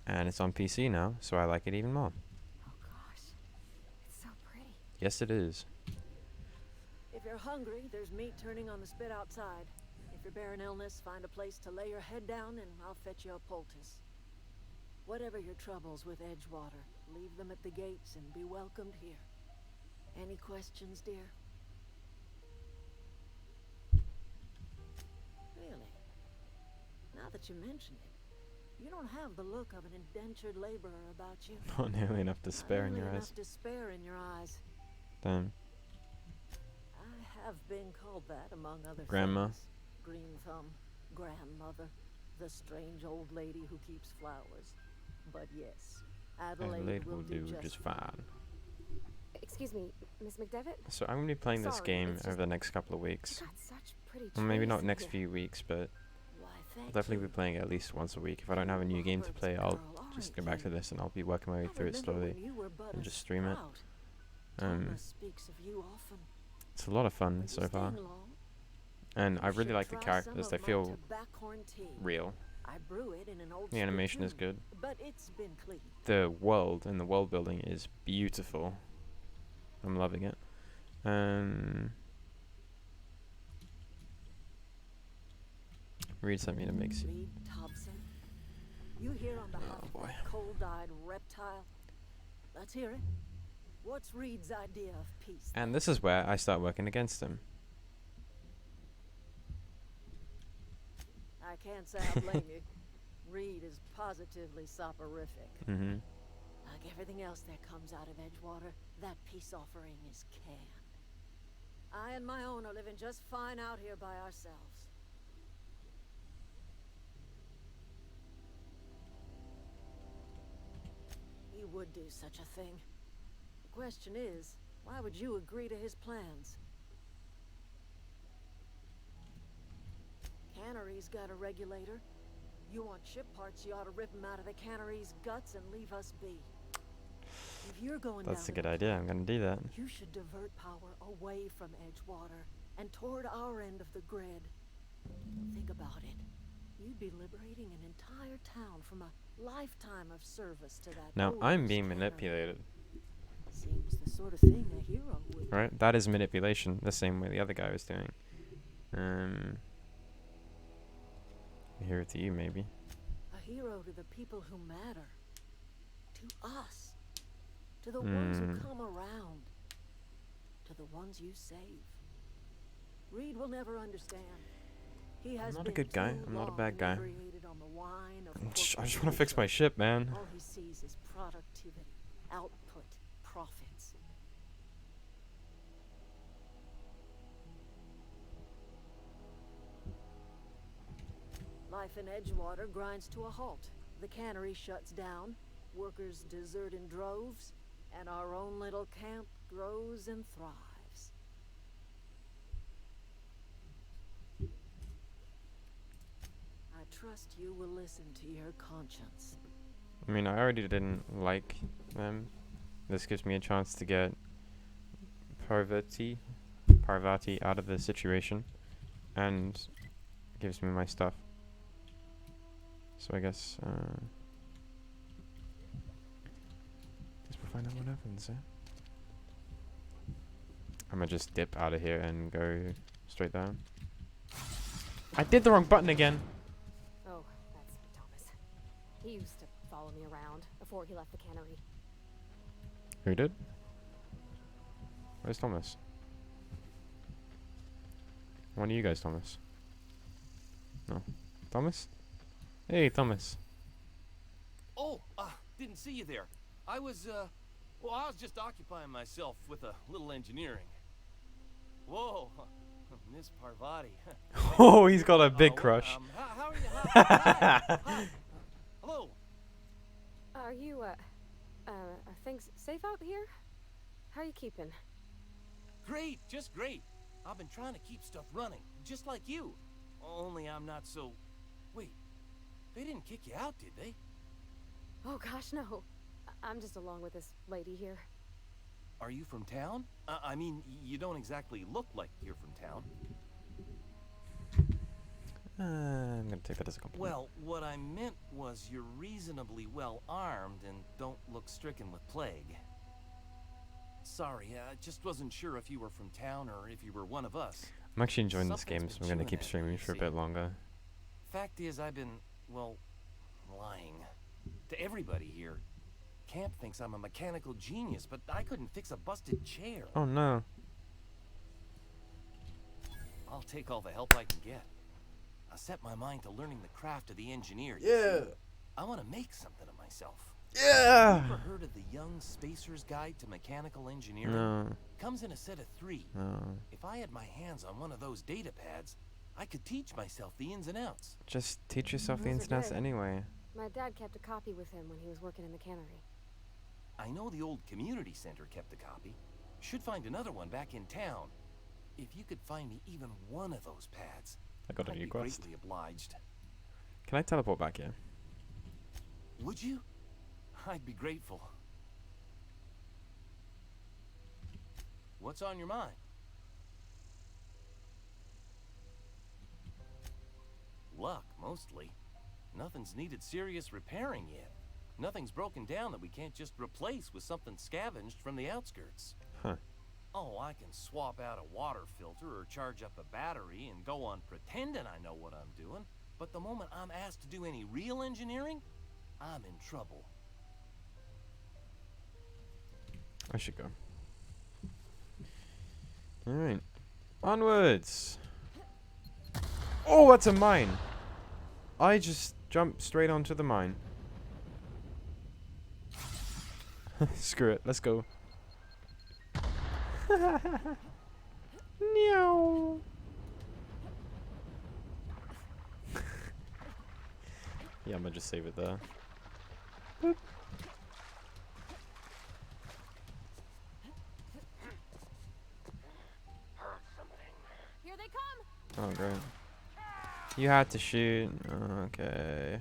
And it's on PC now, so I like it even more. Oh gosh, it's so pretty. Yes, it is. If you're hungry, there's meat turning on the spit outside. If you're bearing illness, find a place to lay your head down and I'll fetch you a poultice. Whatever your troubles with Edgewater, leave them at the gates and be welcomed here. Any questions, dear? Really? Now that you mention it, you don't have the look of an indentured laborer about you. Not nearly enough despair in your eyes. Enough despair in your eyes. Damn. I have been called that among other Grandma. things. Green Thumb, grandmother, the strange old lady who keeps flowers. But yes, Adelaide will do just fine. Excuse me, Miss McDevitt? So I'm going to be playing this Sorry, game it's over just the next couple of weeks. You got such pretty Well, maybe trees not next here. few weeks, but Why, I'll thank definitely you. be playing it at least once a week. If I don't have a new game to play, I'll just go back to this and I'll be working my way through it slowly and just stream it. Thomas speaks of you often. It's a lot of fun Are you so far. staying long? And I You really should like the try characters. some They of my feel tobaccorn tea. real. I brew it in an old The animation is spittoon, good. but it's been cleaned. The world and the world building is beautiful. I'm loving it. Reed sent me to mix it. Reed Thompson. You here on behalf of boy. that cold-eyed reptile? Let's hear it. What's Reed's idea of peace? And this is where I start working against him. I can't say I blame you. Reed is positively soporific. Like everything else that comes out of Edgewater, that peace offering is canned. I and my own are living just fine out here by ourselves. He would do such a thing. The question is, why would you agree to his plans? Cannery's got a regulator. You want ship parts, you ought to rip him out of the cannery's guts and leave us be. If you're going That's a down good to idea. I'm gonna do that. you should divert power away from Edgewater and toward our end of the grid. Think about it. You'd be liberating an entire town from a lifetime of service to that. Now old I'm being cannery. manipulated. Seems the sort of thing a hero would. Right? That is manipulation, the same way the other guy was doing. Hear it to you, maybe. A hero to the people who matter. To us. To the ones who come around. To the ones you save. Reed will never understand. He has I'm not a been good guy. too I'm not a long bad guy. inebriated on the wine of I just corporate want to fix my ego. ship, man. All he sees is productivity, output, profits. Life in Edgewater grinds to a halt. The cannery shuts down, workers desert in droves, and our own little camp grows and thrives. I trust you will listen to your conscience. I mean, I already didn't like them. This gives me a chance to get Parvati out of the situation, and gives me my stuff. So I guess we'll find out what happens. I'm gonna just dip out of here and go straight down. I did the wrong button again. Oh, that's Thomas. He used to follow me around before he left the cannery. Who did? Where's Thomas? One of you guys, Thomas. No. Thomas? Hey, Thomas. Oh, didn't see you there. I was just occupying myself with a little engineering. Whoa, Miss Parvati. Oh, he's got a big crush. How are you? Hi. Hello. Are you, are things safe out here? How are you keeping? Great, just great. I've been trying to keep stuff running, just like you. Only I'm not so... Wait, they didn't kick you out, did they? Oh gosh, no. I'm just along with this lady here. Are you from town? I mean, you don't exactly look like you're from town. I'm gonna take that as a compliment. Well, what I meant was you're reasonably well armed and don't look stricken with plague. Sorry, I just wasn't sure if you were from town or if you were one of us. I'm actually enjoying this Something's game, so been I'm gonna chewing keep at me, streaming you for a see. bit longer. Fact is, I've been, well, lying. To everybody here. Camp thinks I'm a mechanical genius, but I couldn't fix a busted chair. Oh no. I'll take all the help I can get. I set my mind to learning the craft of the engineer. you Yeah. see. I want to make something of myself. Yeah. Ever heard of the Young Spacer's Guide to Mechanical Engineering? No. Comes in a set of 3. No. If I had my hands on one of those data pads, I could teach myself the ins and outs. Just teach yourself the Those are ins and outs good. anyway. My dad kept a copy with him when he was working in the cannery. I know the old community center kept a copy. Should find another one back in town. If you could find me even one of those pads, I got a I'd new be quest. greatly obliged. Can I teleport back here? Would you? I'd be grateful. What's on your mind? Luck, mostly. Nothing's needed serious repairing yet. Nothing's broken down that we can't just replace with something scavenged from the outskirts. Huh. Oh, I can swap out a water filter or charge up a battery and go on pretending I know what I'm doing, but the moment I'm asked to do any real engineering, I'm in trouble. I should go. Alright. Onwards! Oh, that's a mine! I just jumped straight onto the mine. Screw it, let's go. Meow. Yeah, I'm gonna just save it there. Boop. Here they come! Oh, great. You had to shoot. Okay.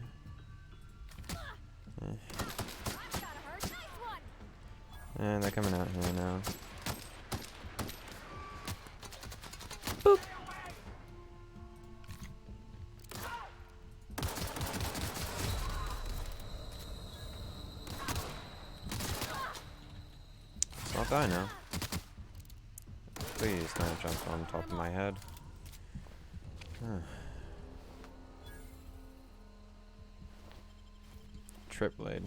And they're coming out here now. Boop. It's not die now. Please don't jump on top of my head. trip blade.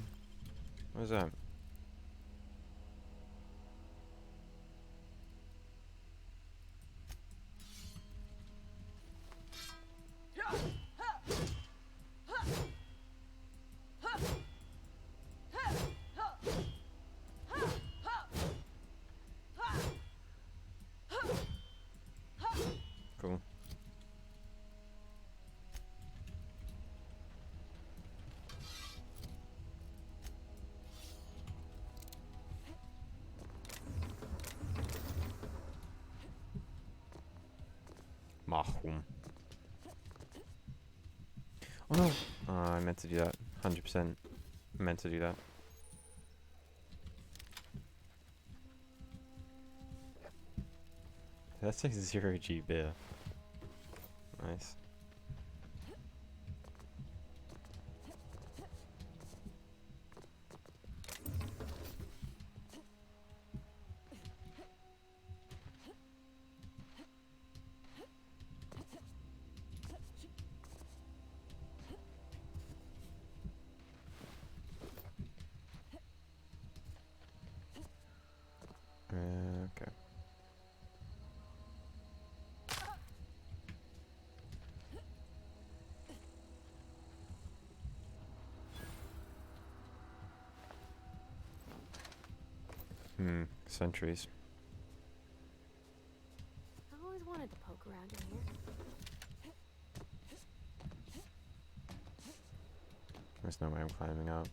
What is that? Cool. Mahum. Oh no! I meant to do that. 100% meant to do that. That's like 0G beer. Nice. Okay. Sentries. I always wanted to poke around in here. There's no way I'm climbing up.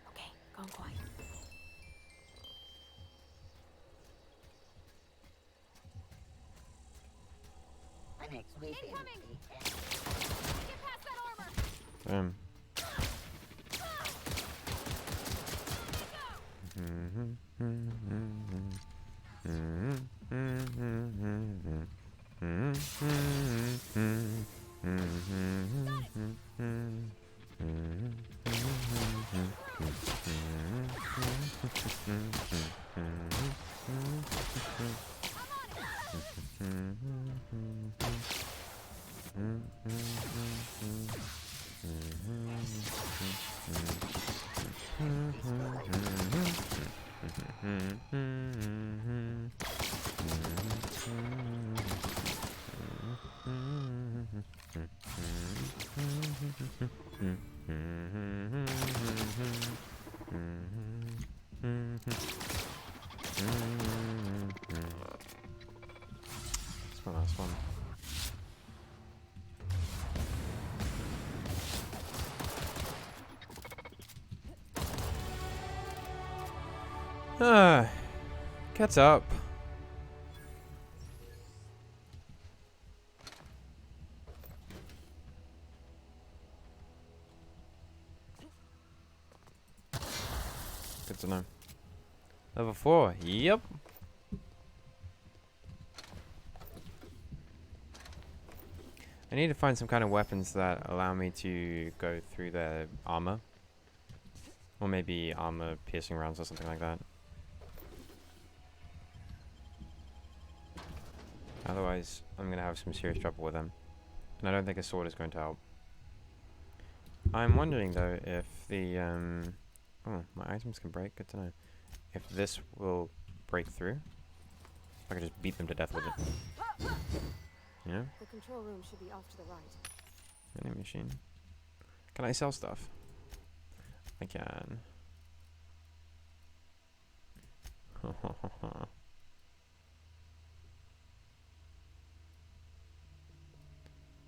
Okay, gone quiet. My next weekend. Incoming! Get past that armor! Damn. That's my last one. Gets up. Good to know. Level 4. Yep. I need to find some kind of weapons that allow me to go through their armor. Or maybe armor piercing rounds or something like that. Otherwise, I'm going to have some serious trouble with them. And I don't think a sword is going to help. I'm wondering though if the oh, my items can break. Good to know. If this will break through, I can just beat them to death with it. Yeah. The control room should be off to the right. Vending machine. Can I sell stuff? I can.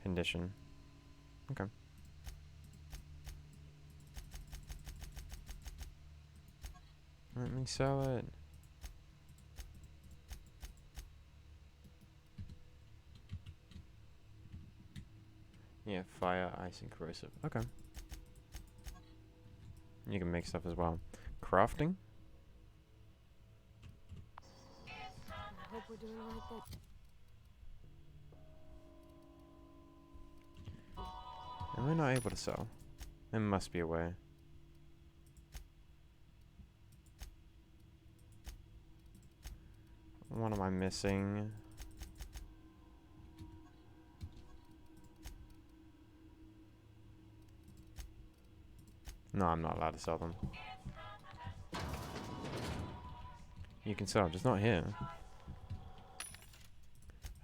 Condition. Okay. Let me sell it. Yeah, fire, ice, and corrosive. Okay. You can make stuff as well. Crafting? I hope we're doing the right thing. Am I not able to sell? There must be a way. What am I missing? No, I'm not allowed to sell them. You can sell, just not here.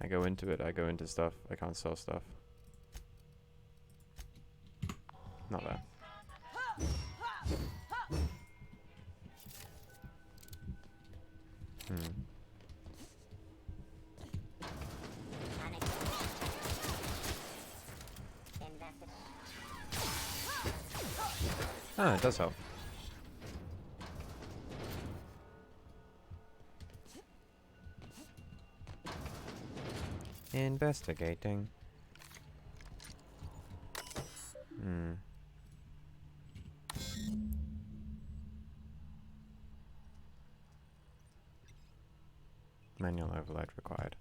I go into it, I go into stuff, I can't sell stuff. Not there. Ah, it does help. Investigating. Manual overload required.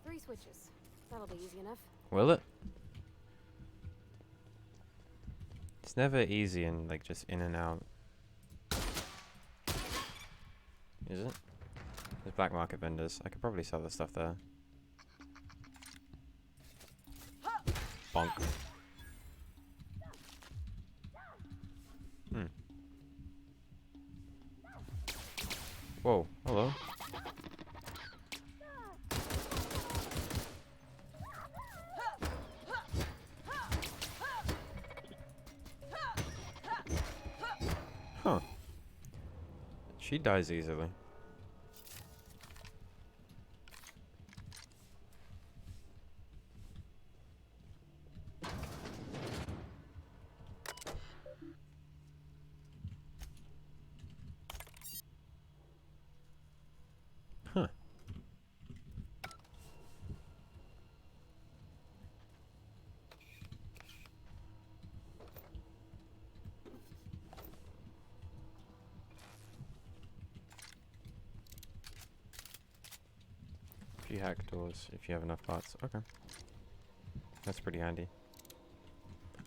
3 switches. That'll be easy enough. Will it? It's never easy and like just in and out. Is it? There's black market vendors. I could probably sell the stuff there. Bonk. Whoa, hello. Huh. She dies easily. Huh. If you hack doors, if you have enough parts. Okay. That's pretty handy.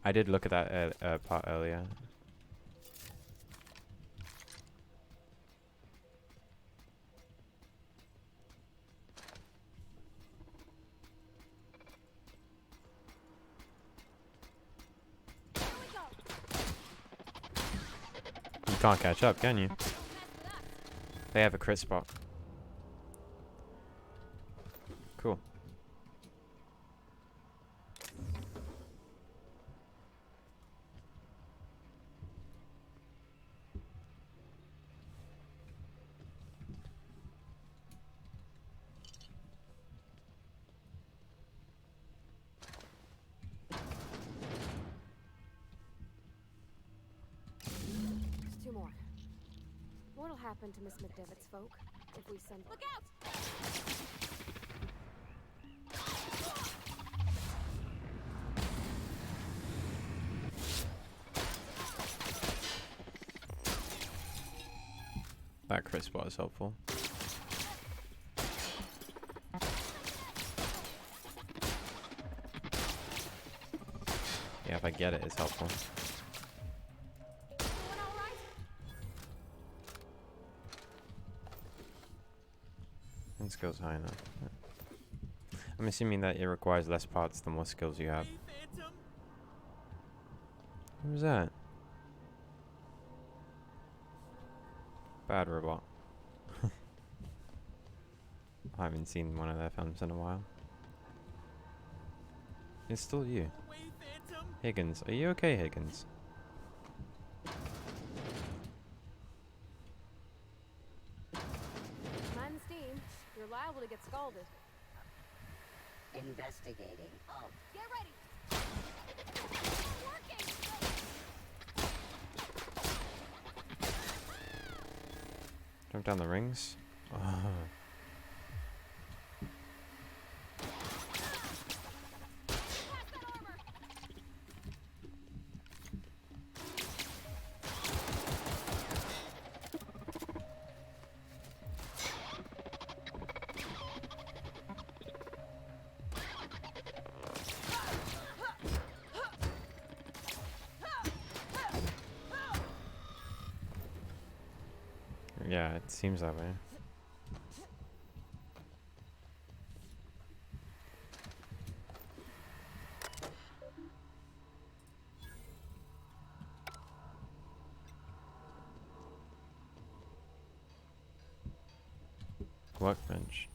I did look at that part earlier. You can't catch up, can you? They have a crit spot. Cool. There's 2 more. What'll happen to Miss McDevitt's folk if we send... Look out! That crit spot is helpful. Yeah, if I get it, it's helpful. And skills high enough. Yeah. I'm assuming that it requires less parts the more skills you have. What was that? Bad robot. I haven't seen one of their films in a while. It's still you. Higgins, are you okay, Higgins? Mind the steam. You're liable to get scalded. Investigating. Oh. Get ready! Working! Jump down the rings. Oh. Yeah, it seems that way. Workbench.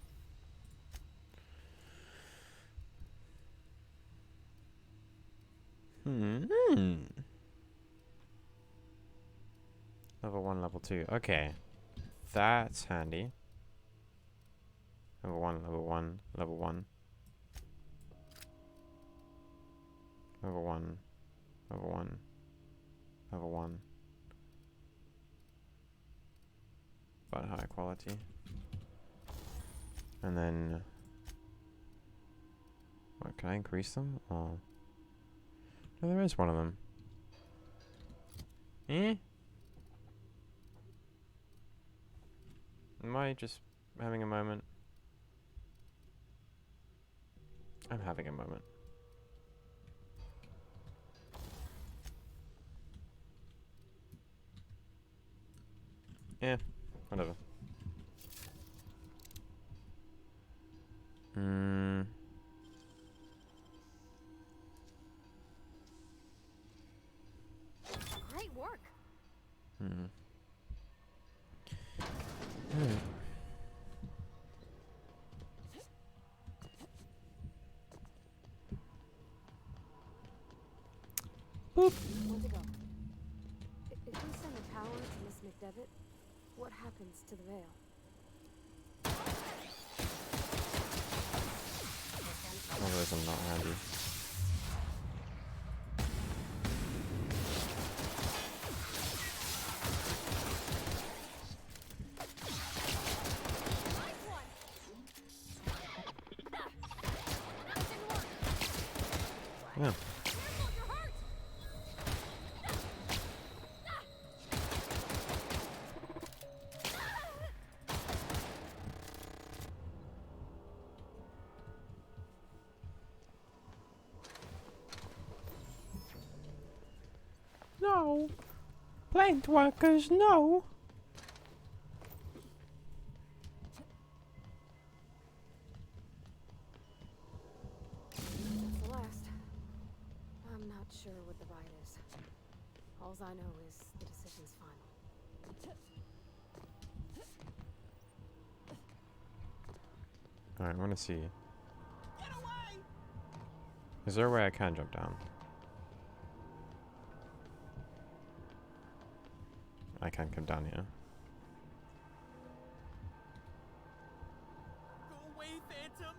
Level 1, level 2. Okay. That's handy. Level 1, level 1, level 1. Level 1, level 1, level 1. But high quality. And then... What, can I increase them? Oh. No, there is one of them. Eh? Am I just having a moment? I'm having a moment. Yeah, whatever. Great work. Boop. Want to go? If we send the power to Miss McDevitt, what happens to the veil? Oh, those are not handy. Yeah. No. Plant workers, no. That's the last. I'm not sure what the ride is. Alls I know is the decision's final. Alright, I want to see. Is there a way I can jump down? I can come down here. Go away, Phantom!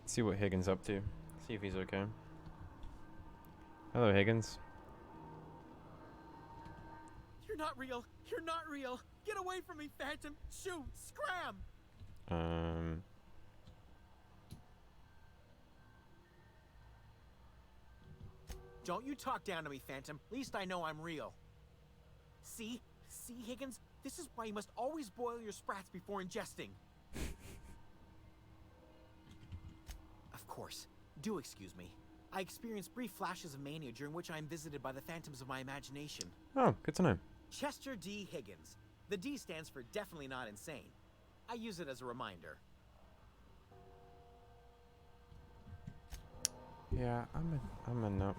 See what Higgins up to. See if he's okay. Hello, Higgins. You're not real! You're not real! Get away from me, Phantom! Shoot! Scram! Don't you talk down to me, Phantom. At least I know I'm real. See? See, Higgins? This is why you must always boil your sprats before ingesting. Of course. Do excuse me. I experience brief flashes of mania during which I am visited by the phantoms of my imagination. Oh, good to know. Chester D. Higgins. The D stands for definitely not insane. I use it as a reminder. Yeah, I'm a no.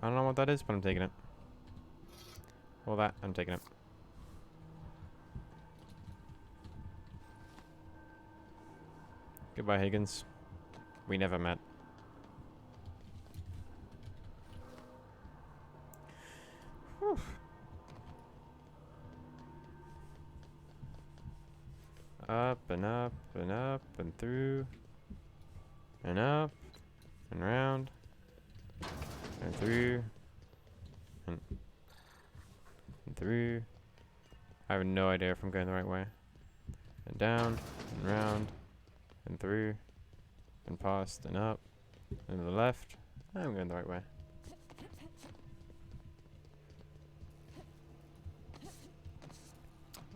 I don't know what that is, but I'm taking it. Well, that, I'm taking it. Goodbye, Higgins. We never met. Whew. Up and up and up and through and up and round and through and through. I have no idea if I'm going the right way. And down and round and through and past and up and to the left. I'm going the right way.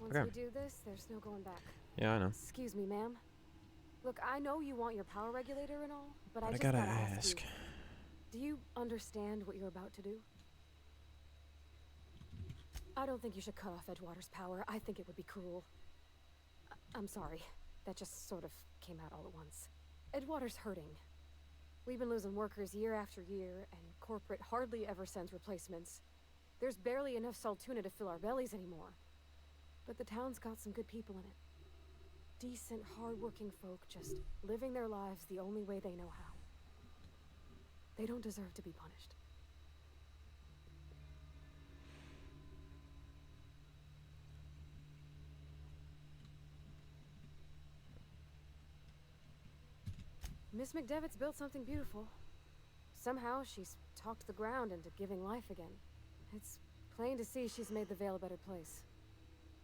Once Okay. we do this, there's no going back. Yeah, I know. Excuse me, ma'am. Look, I know you want your power regulator and all, but I just gotta gotta ask. you. Do you understand what you're about to do? I don't think you should cut off Edgewater's power. I think it would be cruel. I'm sorry. That just sort of came out all at once. Edgewater's hurting. We've been losing workers year after year, and corporate hardly ever sends replacements. There's barely enough Saltuna to fill our bellies anymore. But the town's got some good people in it. Decent, hard-working folk just living their lives the only way they know how. They don't deserve to be punished. Miss McDevitt's built something beautiful. Somehow she's talked the ground into giving life again. It's plain to see she's made the Vale a better place.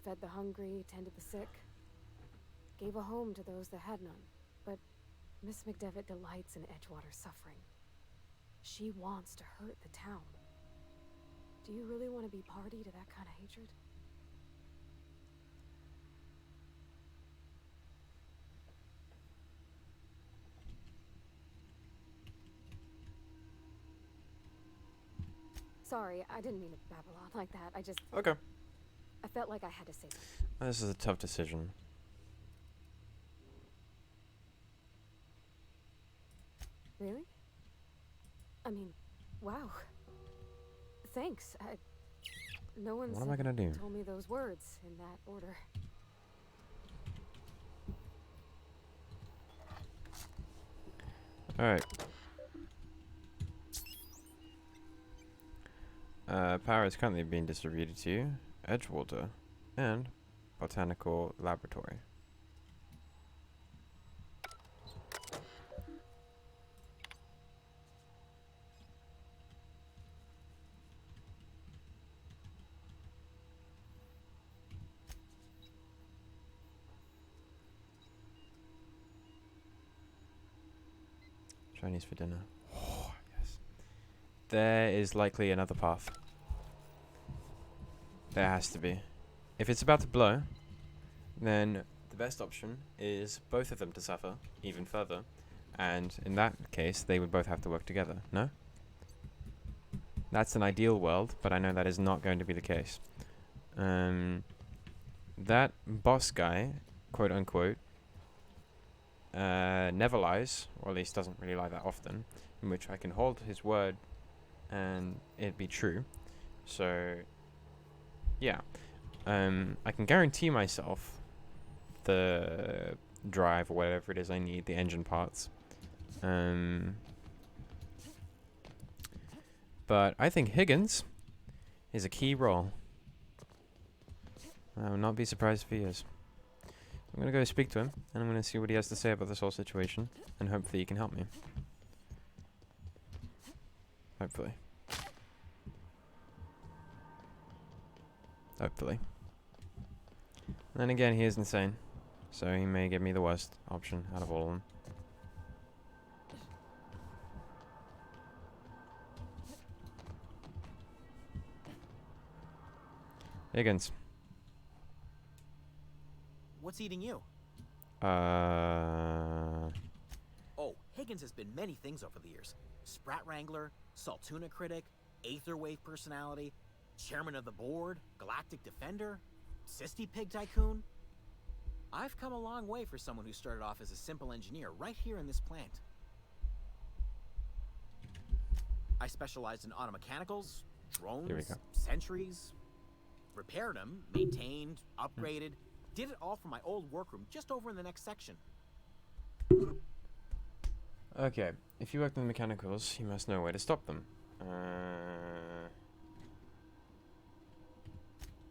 Fed the hungry, tended the sick. Gave a home to those that had none. But Miss McDevitt delights in Edgewater's suffering. She wants to hurt the town. Do you really want to be party to that kind of hatred? Sorry, I didn't mean to babble on like that. Okay. I felt like I had to say that. This is a tough decision. Really? I mean, wow. Thanks. No one's What am I gonna do? told me those words in that order. Alright. Power is currently being distributed to Edgewater and Botanical Laboratory. Chinese for dinner. Oh, yes. There is likely another path. There has to be. If it's about to blow, then the best option is both of them to suffer even further. And in that case, they would both have to work together, no? That's an ideal world, but I know that is not going to be the case. That boss guy, quote unquote, never lies, or at least doesn't really lie that often, in which I can hold his word and it be true. So, yeah. I can guarantee myself the drive or whatever it is I need, the engine parts. But I think Higgins is a key role. I will not be surprised if he is. I'm going to go speak to him, and I'm going to see what he has to say about this whole situation, and hopefully he can help me. Hopefully. Hopefully. And then again, he is insane, so he may give me the worst option out of all of them. Higgins. What's eating you? Oh, Higgins has been many things over the years. Sprat Wrangler, Saltuna Critic, Aetherwave Personality, Chairman of the Board, Galactic Defender, Sisty Pig Tycoon. I've come a long way for someone who started off as a simple engineer right here in this plant. I specialized in automechanicals, drones, sentries, repaired them, maintained, upgraded, did it all from my old workroom just over in the next section. okay. If you worked in the mechanicals, you must know where to stop them.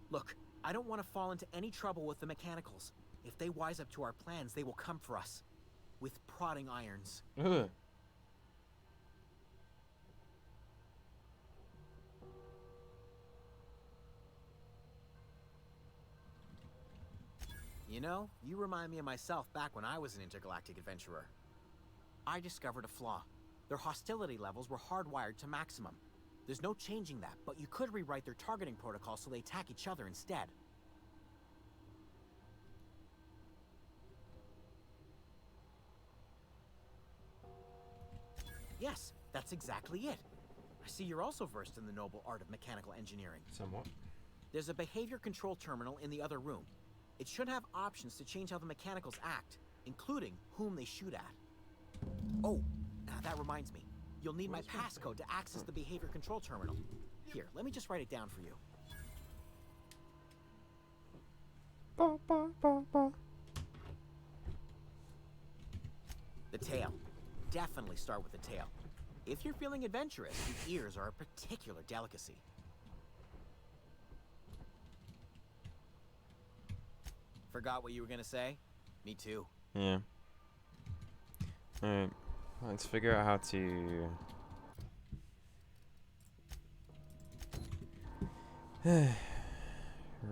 Look, I don't want to fall into any trouble with the mechanicals. If they wise up to our plans, they will come for us. With prodding irons. Ugh. You know, you remind me of myself back when I was an intergalactic adventurer. I discovered a flaw. Their hostility levels were hardwired to maximum. There's no changing that, but you could rewrite their targeting protocol so they attack each other instead. Yes, that's exactly it. I see you're also versed in the noble art of mechanical engineering. Somewhat. There's a behavior control terminal in the other room. It should have options to change how the mechanicals act, including whom they shoot at. Oh, that reminds me. You'll need my passcode to access the behavior control terminal. Here, let me just write it down for you. Ba, ba, ba, ba. The tail. Definitely start with the tail. If you're feeling adventurous, the ears are a particular delicacy. Forgot what you were gonna say? Me too. Yeah. Alright. Let's figure out how to...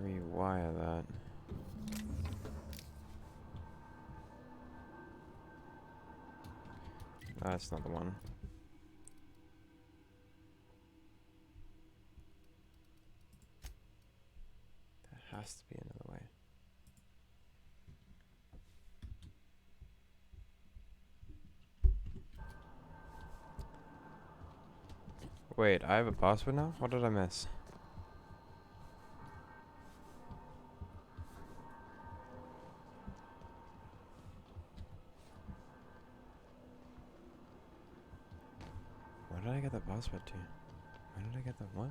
rewire that. That's not the one. There has to be another way. Wait, I have a password now? What did I miss? Where did I get that password to? Where did I get that what?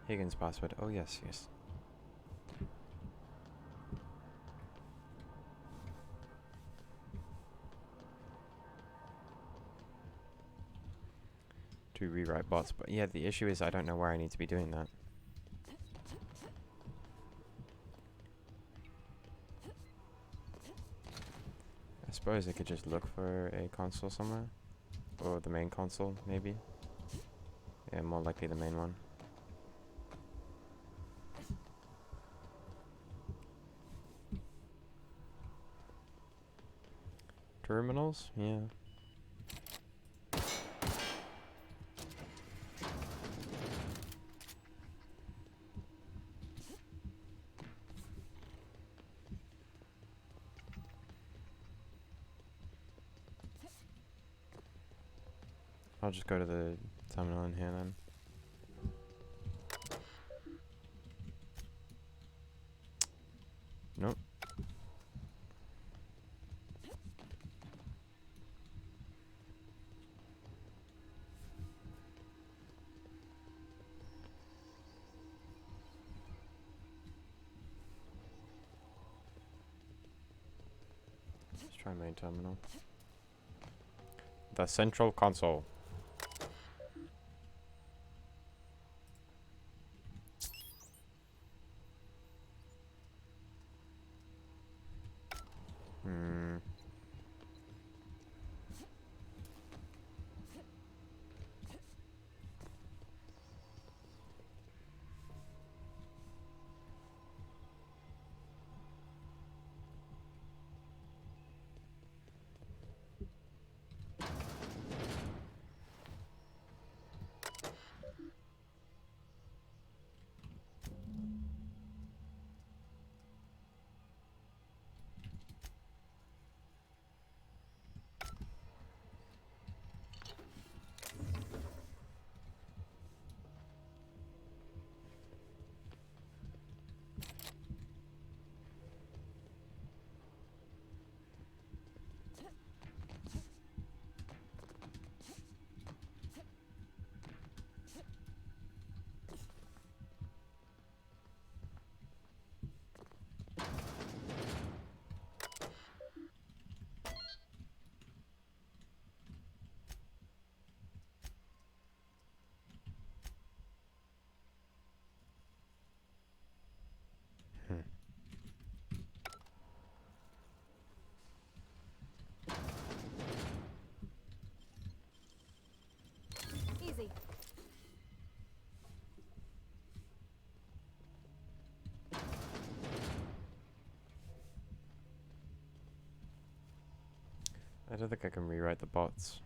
Higgins password. Oh yes, yes. To rewrite bots, but yeah, the issue is I don't know where I need to be doing that. I suppose I could just look for a console somewhere. Or the main console, maybe. Yeah, more likely the main one. Terminals? Yeah. I'll just go to the terminal in here then. Nope. Let's try main terminal. The central console. Easy. I don't think I can rewrite the bots.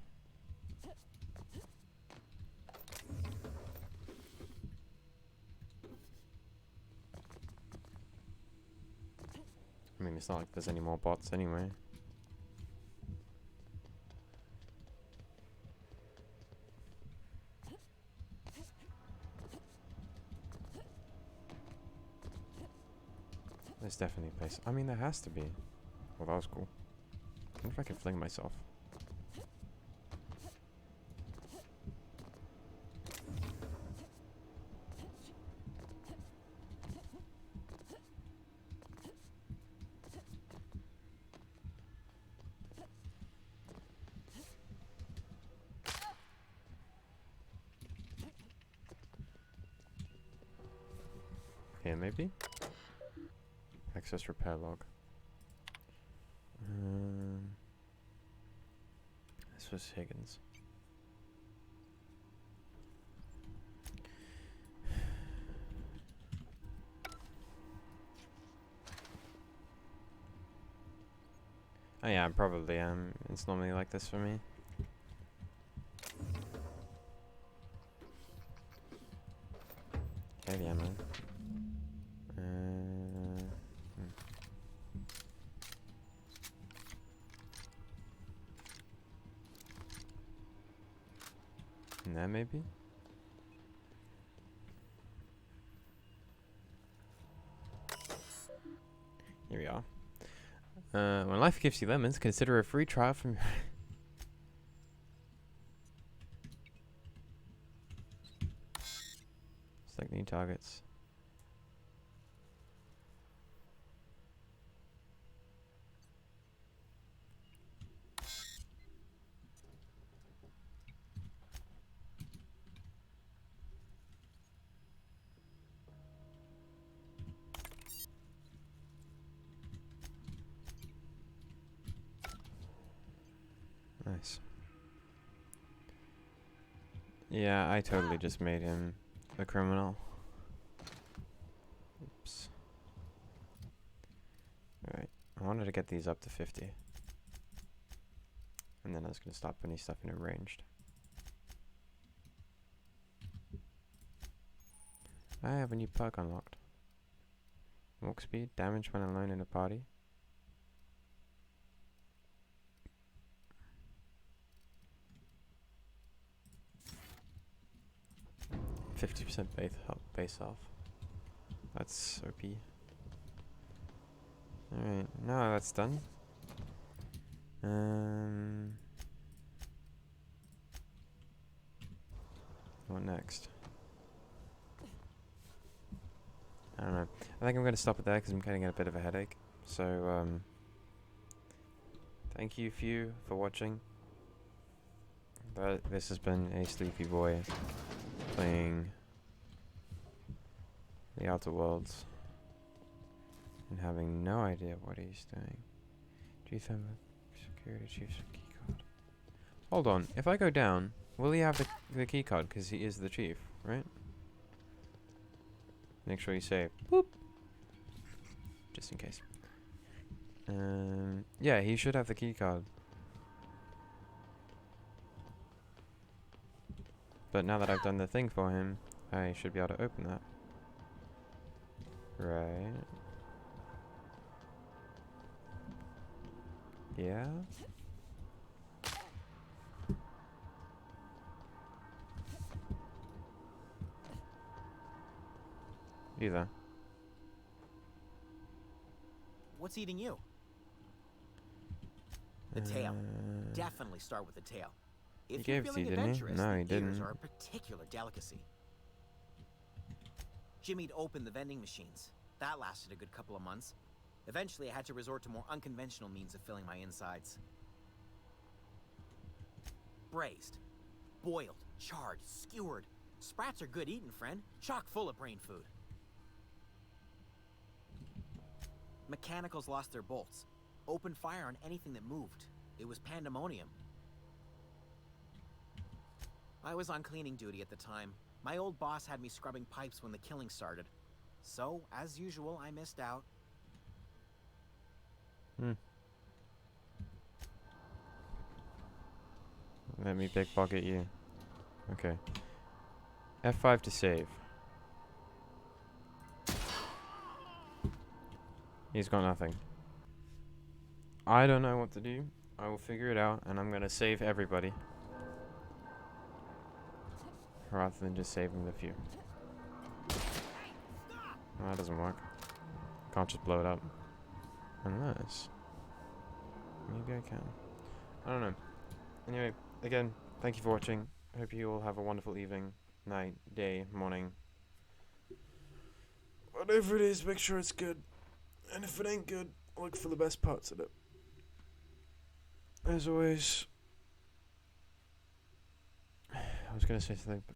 I mean, it's not like there's any more bots anyway. There's definitely a place. I mean, there has to be. Well, that was cool. I wonder if I can fling myself. Here, maybe? Access repair log. This was Higgins. Oh yeah, I probably am. It's normally like this for me. Okay, the ammo. In there, maybe? Here we are. When life gives you lemons, consider a free trial from... Select new targets. Nice. Yeah, I totally just made him a criminal. Oops. Alright, I wanted to get these up to 50. And then I was going to stop putting stuff in arranged. I have a new perk unlocked. Walk speed, damage when alone in a party. 50% base health. That's OP. Alright, now that's done. What next? I don't know. I think I'm going to stop it there because I'm getting a bit of a headache. So, thank you few for watching. This has been a sleepy boy playing the Outerworlds and having no idea what he's doing. Chief security chief's keycard. Hold on, if I go down, will he have the keycard? Because he is the chief, right? Make sure you save. Boop. Just in case. Yeah, he should have the keycard. But now that I've done the thing for him, I should be able to open that. Right. Yeah. Either. What's eating you? The tail. Definitely start with the tail. If He you're gave it to feeling you, didn't he? adventurous, No, he the ears didn't. are a particular delicacy. Jimmy'd opened the vending machines. That lasted a good couple of months. Eventually, I had to resort to more unconventional means of filling my insides. Braised, boiled, charred, skewered. Sprats are good eating, friend. Chock full of brain food. Mechanicals lost their bolts. Opened fire on anything that moved. It was pandemonium. I was on cleaning duty at the time. My old boss had me scrubbing pipes when the killing started. So, as usual, I missed out. Let me pickpocket you. Okay. F5 to save. He's got nothing. I don't know what to do. I will figure it out, and I'm gonna save everybody. Rather than just saving the few. Well, that doesn't work. Can't just blow it up. Unless... maybe I can. I don't know. Anyway, again, thank you for watching. Hope you all have a wonderful evening, night, day, morning. Whatever it is, make sure it's good. And if it ain't good, look for the best parts of it. As always... I was gonna say something, but